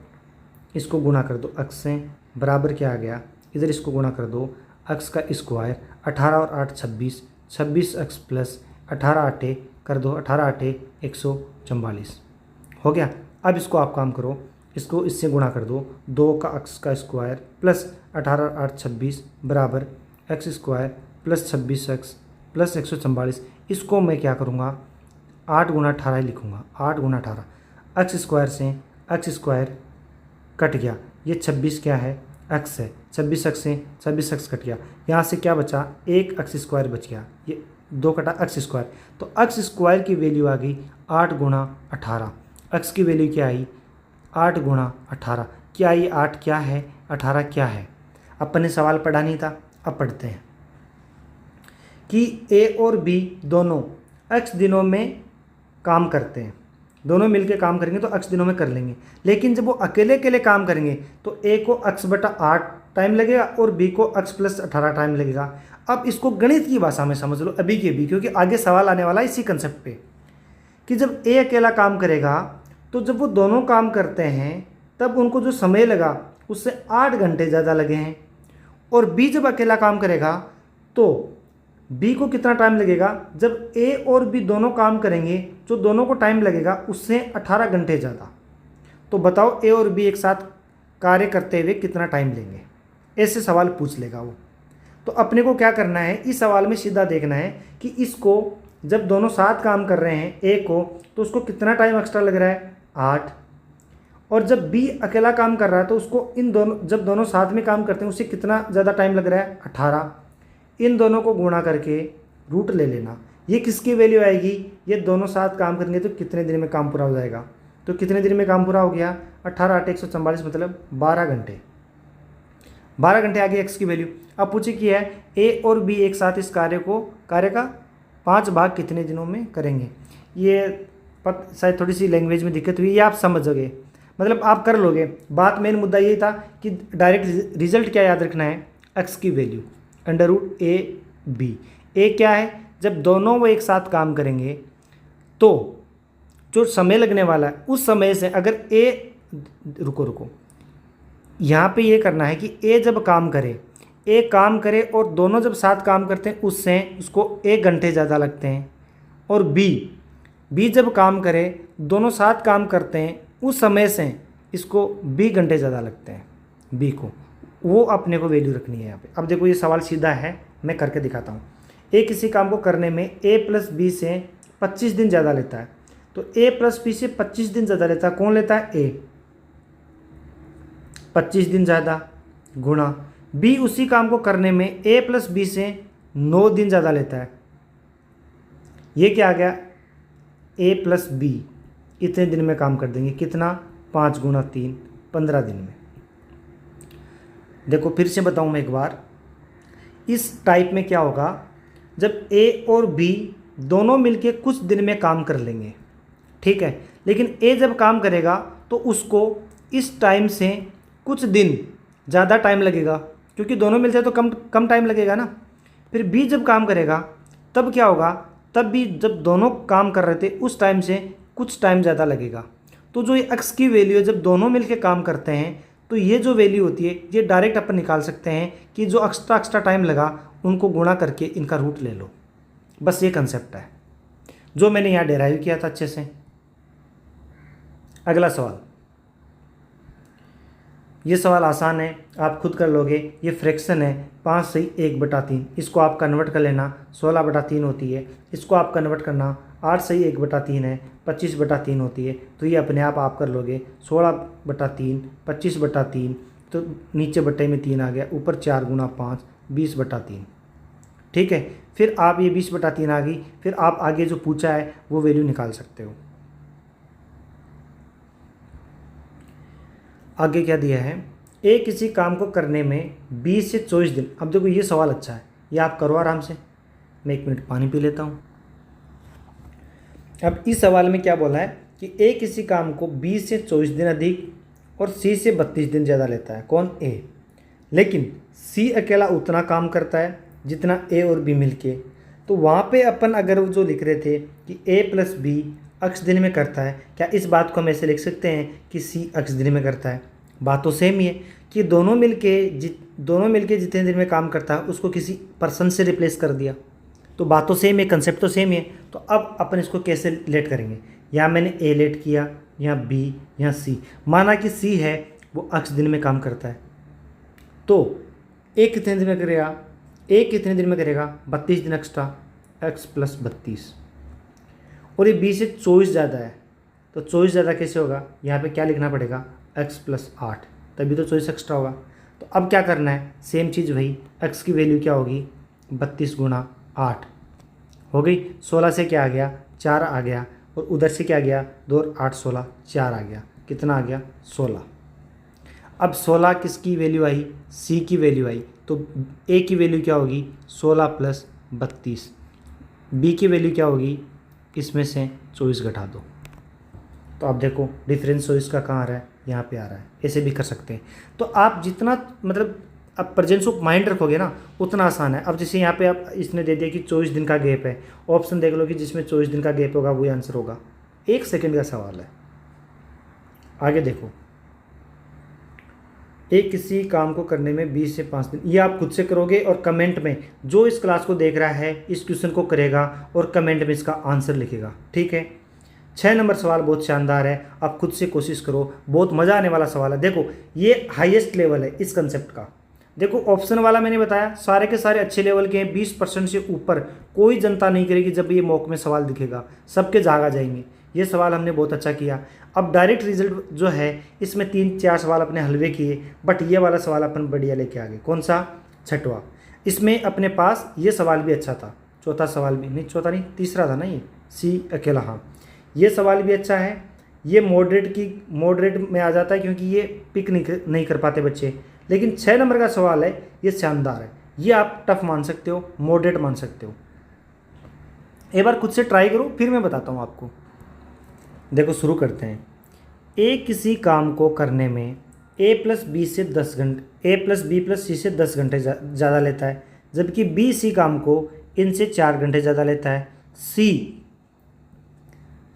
इसको गुणा कर दो x से, बराबर क्या आ गया? इधर इसको गुणा कर दो, x का स्क्वायर, 18 और 8 26, 26x प्लस 18 8 कर दो, 18 8 144 हो गया। अब इसको आप काम करो, इसको इससे गुणा कर दो, 2 का x का स्क्वायर प्लस 18 और 8 26 बराबर x square plus 26x plus 144। इसको मैं क्या करूँगा? 8 गुना 18 लिखूँगा, 8 गुना 18। x स्क्वायर से x स्क्वायर कट गया, ये 26 क्या है? x है। 26x से 26x कट गया, यहाँ से क्या बचा? 1x स्क्वायर बच गया, ये 2 कटा x स्क्वायर, तो x स्क्वायर की वैल्यू आ गई 8 गुना 18। x की वैल्यू क्या आई? 8 गुणा 18। क्या ये 8 क्या है? 18 क्या है? अपन ने सवाल पढ़ा नहीं था, अब पढ़ते हैं कि a और b दोनों x दिनों में काम करते हैं, दोनों मिलके काम करेंगे तो x दिनों में कर लेंगे। लेकिन जब वो अकेले अकेले काम करेंगे तो a को x/8 टाइम लगेगा और b को x प्लस 18 टाइम लगेगा। अब इसको गणित की भाषा में समझ लो अभी के भी, क्योंकि आगे सवाल आने वाला है इसी कंसेप्ट पे कि जब a अकेला काम करेगा तो जब वो दोनों काम करते हैं तब उनको जो समय लगा उससे 8 घंटे ज़्यादा लगे हैं, और B जब अकेला काम करेगा तो B को कितना टाइम लगेगा? जब A और B दोनों काम करेंगे जो दोनों को टाइम लगेगा उससे 18 घंटे ज़्यादा। तो बताओ A और B एक साथ कार्य करते हुए कितना टाइम लेंगे? ऐसे सवाल पूछ लेगा वो। तो अपने को क्या करना है, इस सवाल में सीधा देखना है कि इसको जब दोनों साथ काम कर रहे हैं A को, तो उसको कितना टाइम एक्स्ट्रा लग रहा है? 8। और जब B अकेला काम कर रहा है तो उसको इन दोनों, जब दोनों साथ में काम करते हैं उससे कितना ज़्यादा टाइम लग रहा है? 18। इन दोनों को गुणा करके रूट ले लेना। ये किसकी वैल्यू आएगी? ये दोनों साथ काम करेंगे तो कितने दिन में काम पूरा हो जाएगा? तो कितने दिन में काम पूरा हो गया? 18 8 144 मतलब 12 घंटे। 12 घंटे आ गई एक्स की वैल्यू। अब पूछे कि है ए और बी एक साथ इस कार्य का 5 भाग कितने दिनों में करेंगे? ये शायद थोड़ी सी लैंग्वेज में दिक्कत हुई, ये आप समझोगे, मतलब आप कर लोगे। बात मेन मुद्दा यही था कि डायरेक्ट रिजल्ट क्या याद रखना है? एक्स की वैल्यू √a/b। ए क्या है? जब दोनों वो एक साथ काम करेंगे तो जो समय लगने वाला है उस समय से अगर ए, रुको यहाँ पे ये करना है कि ए जब काम करे और दोनों जब साथ काम करते हैं उससे उसको 1 घंटे ज़्यादा लगते हैं, और बी जब काम करे दोनों साथ काम करते हैं उस समय से इसको 20 घंटे ज़्यादा लगते हैं बी को। वो अपने को वैल्यू रखनी है यहाँ पे। अब देखो ये सवाल सीधा है, मैं करके दिखाता हूँ। ए किसी काम को करने में ए प्लस बी से 25 दिन ज़्यादा लेता है, तो ए प्लस बी से 25 दिन ज़्यादा लेता है। कौन लेता है? ए। 25 दिन ज़्यादा गुणा बी उसी काम को करने में ए प्लस बी से 9 दिन ज़्यादा लेता है। ये क्या आ गया? ए प्लस बी इतने दिन में काम कर देंगे। कितना? 5 गुणा 3, 15 दिन में। देखो फिर से बताऊँ मैं एक बार, इस टाइप में क्या होगा, जब ए और बी दोनों मिलके कुछ दिन में काम कर लेंगे, ठीक है, लेकिन ए जब काम करेगा तो उसको इस टाइम से कुछ दिन ज़्यादा टाइम लगेगा, क्योंकि दोनों मिलते हैं तो कम कम टाइम लगेगा ना। फिर बी जब काम करेगा तब क्या होगा, तब भी जब दोनों काम कर रहे थे उस टाइम से कुछ टाइम ज़्यादा लगेगा। तो जो ये एक्स की वैल्यू है, जब दोनों मिलके काम करते हैं तो ये जो वैल्यू होती है ये डायरेक्ट अपन निकाल सकते हैं कि जो एक्स्ट्रा टाइम लगा उनको गुणा करके इनका रूट ले लो। बस ये कंसेप्ट है जो मैंने यहाँ डेराइव किया था अच्छे से। अगला सवाल, ये सवाल आसान है, आप खुद कर लोगे। ये फ्रैक्शन है 5 सही 1/3, इसको आप कन्वर्ट कर लेना, 16/3 होती है। इसको आप कन्वर्ट करना, 8 सही 1/3 है, 25/3 होती है। तो ये अपने आप कर लोगे, 16/3, 25/3, तो नीचे बट्टे में 3 आ गया, ऊपर 4 गुणा 5, 20/3। ठीक है, फिर आप ये 20/3 आ गई, फिर आप आगे जो पूछा है वो वैल्यू निकाल सकते हो। आगे क्या दिया है, ए किसी काम को करने में 20 से 24 दिन। अब देखो ये सवाल अच्छा है, ये आप करो आराम से। मैं 1 मिनट पानी पी लेता हूँ। अब इस सवाल में क्या बोला है कि ए किसी काम को 20 से 24 दिन अधिक और सी से 32 दिन ज़्यादा लेता है। कौन? ए। लेकिन सी अकेला उतना काम करता है जितना ए और बी मिलके। तो वहाँ पे अपन अगर जो लिख रहे थे कि ए प्लस बी अक्ष दिन में करता है, क्या इस बात को हम ऐसे लिख सकते हैं कि सी अक्ष दिन में करता है? बात तो सेम ही है कि दोनों मिलके जितने दिन में काम करता है उसको किसी पर्सन से रिप्लेस कर दिया। तो बात तो सेम है, कंसेप्ट तो सेम ही है। तो अब अपन इसको कैसे लेट करेंगे? यहाँ मैंने ए लेट किया, यहाँ बी, यहाँ सी। माना कि सी है वो अक्ष दिन में काम करता है, तो ए कितने दिन में करेगा? ए कितने दिन में करेगा? 32 दिन एक्स्ट्रा, एक्स प्लस 32। और ये बी से 24 ज़्यादा है, तो 24 ज़्यादा कैसे होगा? यहाँ पे क्या लिखना पड़ेगा? एक्स प्लस 8, तभी तो 24 एक्स्ट्रा होगा। तो अब क्या करना है? सेम चीज़ वही, एक्स की वैल्यू क्या होगी? 32 गुणा 8 हो गई। 16 से क्या आ गया? 4 आ गया, और उधर से क्या गया? 2 और 8 16, 4 आ गया। कितना आ गया? 16। अब 16 किसकी वैल्यू आई? सी की वैल्यू आई। तो ए की वैल्यू क्या होगी? 16 प्लस 32। बी की वैल्यू क्या होगी? इसमें से 24 घटा दो। तो आप देखो डिफरेंस 24 का कहाँ आ रहा है? यहाँ पे आ रहा है। ऐसे भी कर सकते हैं। तो आप जितना मतलब आप प्रेजेंस ऑफ माइंड रखोगे ना उतना आसान है। अब जैसे यहाँ पे आप इसने दे दिया कि 24 दिन का गैप है, ऑप्शन देख लो कि जिसमें 24 दिन का गैप होगा वही आंसर होगा। 1 सेकेंड का सवाल है। आगे देखो, एक किसी काम को करने में 20 से 5 दिन, ये आप खुद से करोगे और कमेंट में जो इस क्लास को देख रहा है इस क्वेश्चन को करेगा और कमेंट में इसका आंसर लिखेगा। ठीक है, 6 नंबर सवाल बहुत शानदार है, आप खुद से कोशिश करो, बहुत मज़ा आने वाला सवाल है। देखो ये हाईएस्ट लेवल है इस कंसेप्ट का। देखो ऑप्शन वाला मैंने बताया सारे के सारे अच्छे लेवल के हैं, 20% से ऊपर कोई जनता नहीं करेगी जब ये मॉक में सवाल दिखेगा, सबके जागा जाएंगे। ये सवाल हमने बहुत अच्छा किया। अब डायरेक्ट रिजल्ट जो है इसमें 3-4 सवाल अपने हलवे किए, बट ये वाला सवाल अपन बढ़िया लेके आ गए। कौन सा? 6वां। इसमें अपने पास ये सवाल भी अच्छा था, चौथा सवाल भी नहीं, चौथा नहीं तीसरा था ना ये, सी अकेला। हाँ, ये सवाल भी अच्छा है। ये मॉडरेट में आ जाता है क्योंकि ये पिक नहीं कर पाते बच्चे। लेकिन 6 नंबर का सवाल है, ये शानदार है। ये आप टफ मान सकते हो, मॉडरेट मान सकते हो। एक बार खुद से ट्राई करो, फिर मैं बताता हूँ आपको। देखो शुरू करते हैं। ए किसी काम को करने में ए प्लस बी से 10 घंटे, ए प्लस बी प्लस सी से 10 घंटे ज़्यादा लेता है, जबकि बी सी काम को इनसे 4 घंटे ज़्यादा लेता है।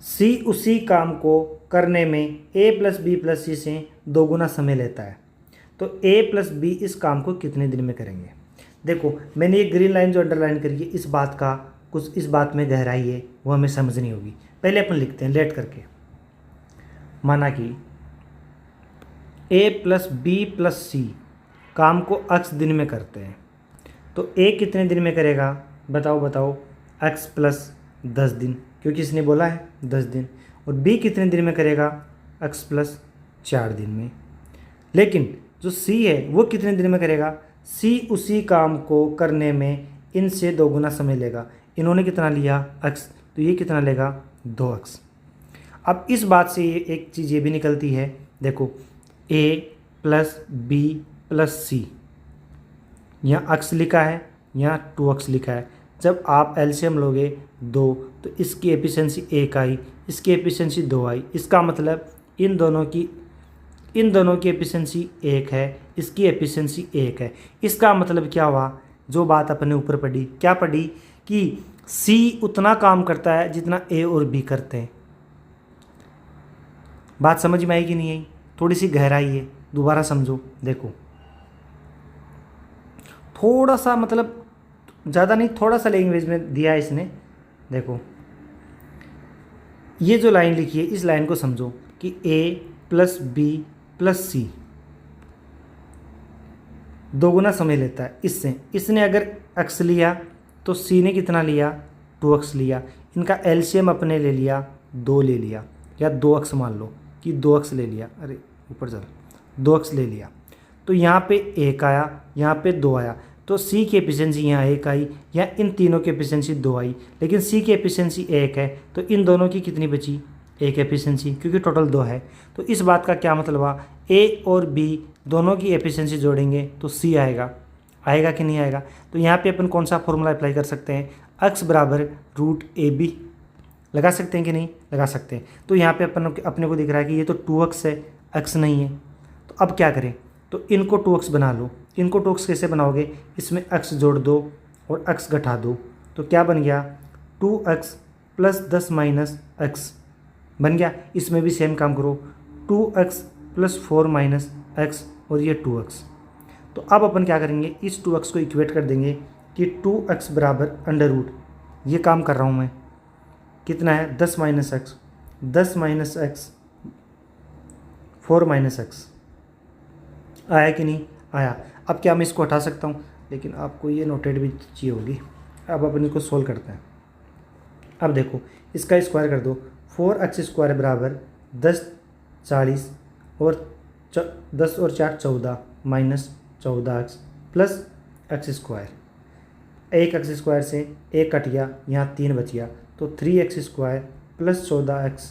सी उसी काम को करने में ए प्लस बी प्लस सी से 2 गुना समय लेता है। तो ए प्लस बी इस काम को कितने दिन में करेंगे? देखो मैंने ये ग्रीन लाइन जो अंडरलाइन करी है, इस बात का कुछ इस बात में गहराई है, वो हमें समझनी होगी। पहले अपन लिखते हैं लेट करके। माना कि ए प्लस बी प्लस सी काम को x दिन में करते हैं, तो a कितने दिन में करेगा बताओ, x प्लस 10 दिन, क्योंकि इसने बोला है 10 दिन। और b कितने दिन में करेगा x प्लस 4 दिन में। लेकिन जो c है वो कितने दिन में करेगा, c उसी काम को करने में इनसे 2 गुना समय लेगा। इन्होंने कितना लिया x, तो ये कितना लेगा 2x। अब इस बात से एक चीज़ ये भी निकलती है, देखो a प्लस बी प्लस सी, यहाँ x लिखा है, यहाँ 2x लिखा है। जब आप एलसीएम लोगे 2 तो इसकी एफिशिएंसी 1 आई, इसकी एफिशिएंसी 2 आई। इसका मतलब इन दोनों की एफिशिएंसी 1 है, इसकी एफिशिएंसी 1 है। इसका मतलब क्या हुआ, जो बात अपने ऊपर पढ़ी, क्या पढ़ी कि C उतना काम करता है जितना A और B करते हैं। बात समझ में आई कि नहीं आई, थोड़ी सी गहराई है, दोबारा समझो। देखो थोड़ा सा, मतलब ज़्यादा नहीं, थोड़ा सा लैंग्वेज में दिया है इसने। देखो ये जो लाइन लिखी है, इस लाइन को समझो कि A प्लस बी प्लस सी 2 गुना समय लेता है इससे। इसने अगर x लिया तो c ने कितना लिया 2x लिया। इनका एलसीएम अपने ले लिया 2 ले लिया, या 2x मान लो कि 2x ले लिया, अरे ऊपर चल 2x ले लिया। तो यहाँ पे 1 आया, यहाँ पे 2 आया, तो c की एफिशिएंसी यहाँ 1 आई, या इन तीनों की एफिशिएंसी 2 आई। लेकिन c की एफिशिएंसी 1 है, तो इन दोनों की कितनी बची, 1 एफिशिएंसी, क्योंकि टोटल 2 है। तो इस बात का क्या मतलब हुआ, a और b दोनों की एफिशिएंसी जोड़ेंगे तो c आएगा कि नहीं आएगा। तो यहाँ पे अपन कौन सा फॉर्मूला अप्लाई कर सकते हैं, x बराबर रूट ए बी लगा सकते हैं कि नहीं लगा सकते हैं। तो यहाँ पे अपने को दिख रहा है कि ये तो 2x है, x नहीं है। तो अब क्या करें, तो इनको 2x बना लो। इनको 2x कैसे बनाओगे, इसमें x जोड़ दो और x घटा दो, तो क्या बन गया 2x प्लस 10 माइनस x बन गया। इसमें भी सेम काम करो, 2x प्लस 4 माइनस x और ये 2x। तो अब अपन क्या करेंगे, इस 2x को इक्वेट कर देंगे कि 2x बराबर अंडर रूट, ये काम कर रहा हूँ मैं, कितना है 10 minus x, 10 minus x 4 minus x. आया कि नहीं आया। अब क्या मैं इसको हटा सकता हूँ, लेकिन आपको ये नोटेड भी चाहिए होगी। अब अपन इसको सोल्व करते हैं। अब देखो इसका स्क्वायर कर दो, 4x स्क्वायर बराबर 10 40 और 10 और 4 14 minus 14x plus x square. एक एक्स स्क्वायर से एक कट गया, यहाँ 3 बच गया, तो 3x square plus 14x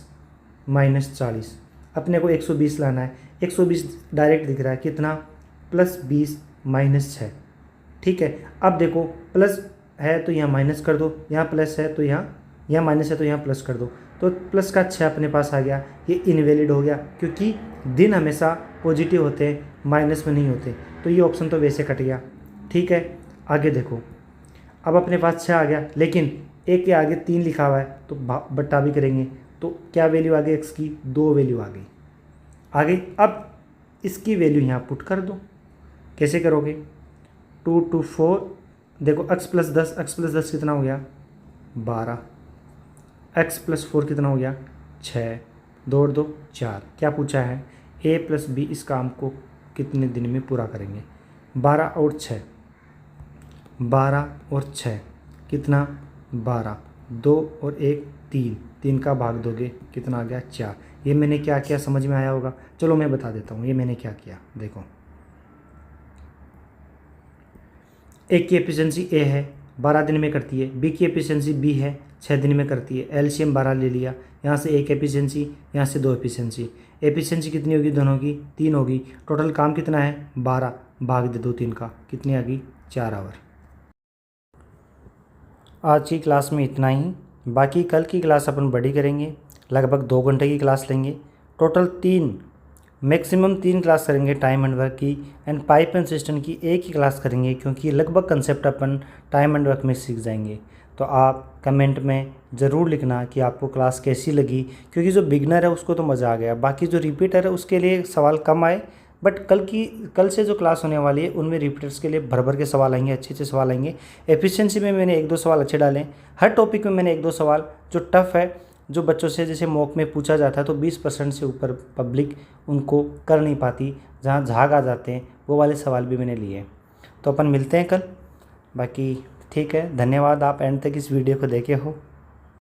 minus 40। अपने को 120 लाना है, 120 डायरेक्ट दिख रहा है कितना, प्लस 20 माइनस 6। ठीक है, अब देखो प्लस है तो यहाँ माइनस कर दो, यहाँ प्लस है तो यहाँ माइनस है तो यहाँ प्लस कर दो, तो प्लस का 6 अपने पास आ गया। ये इनवैलिड हो गया, क्योंकि दिन हमेशा पॉजिटिव होते हैं, माइनस में नहीं होते, तो ये ऑप्शन तो वैसे कट गया। ठीक है, आगे देखो, अब अपने पास 6 आ गया, लेकिन एक के आगे 3 लिखा हुआ है, तो बट्टा भी करेंगे, तो क्या वैल्यू आ गई x की, 2 वैल्यू आ गई। अब इसकी वैल्यू यहाँ पुट कर दो। कैसे करोगे, 2 2 4, देखो x प्लस 10 कितना हो गया 12, x प्लस 4 कितना हो गया 6, 2 और 2 4। क्या पूछा है, a प्लस बी इस काम को कितने दिन में पूरा करेंगे। 12 और 6, 12 और 6 कितना 12, 2 और 1 3, 3 का भाग दोगे कितना आ गया 4। ये मैंने क्या किया समझ में आया होगा। चलो मैं बता देता हूँ ये मैंने क्या किया। देखो एक की एफिशिएंसी a है, 12 दिन में करती है, b की एफिशिएंसी b है, 6 दिन में करती है। एलसीएम 12 ले लिया, यहाँ से 1 एफिशिएंसी, यहाँ से 2 एफिशिएंसी। एफिशिएंसी कितनी होगी दोनों की, 3 होगी। टोटल काम कितना है 12, भाग दे दो 3 का, कितनी आ गई 4 आवर। आज की क्लास में इतना ही, बाकी कल की क्लास अपन बड़ी करेंगे, लगभग 2 घंटे की क्लास लेंगे। टोटल 3 मैक्सिमम 3 क्लास करेंगे टाइम एंड वर्क की, एंड पाइप एंड सिस्टम की एक ही क्लास करेंगे, क्योंकि लगभग concept upon time and work में सीख जाएंगे। तो आप कमेंट में ज़रूर लिखना कि आपको क्लास कैसी लगी, क्योंकि जो बिगनर है उसको तो मज़ा आ गया, बाकी जो रिपीटर है उसके लिए सवाल कम आए। बट कल से जो क्लास होने वाली है उनमें रिपीटर्स के लिए भर के सवाल आएंगे, अच्छे सवाल आएंगे। एफिशिएंसी में मैंने 1-2 सवाल अच्छे डाले, हर टॉपिक में मैंने 1-2 सवाल जो टफ़ है जो बच्चों से जैसे मॉक में पूछा जाता है तो 20% से ऊपर पब्लिक उनको कर नहीं पाती, जहाँ झाग आ जाते हैं, वो वाले सवाल भी मैंने लिए। तो अपन मिलते हैं कल। बाकी ठीक है, धन्यवाद, आप एंड तक इस वीडियो को देखे हो।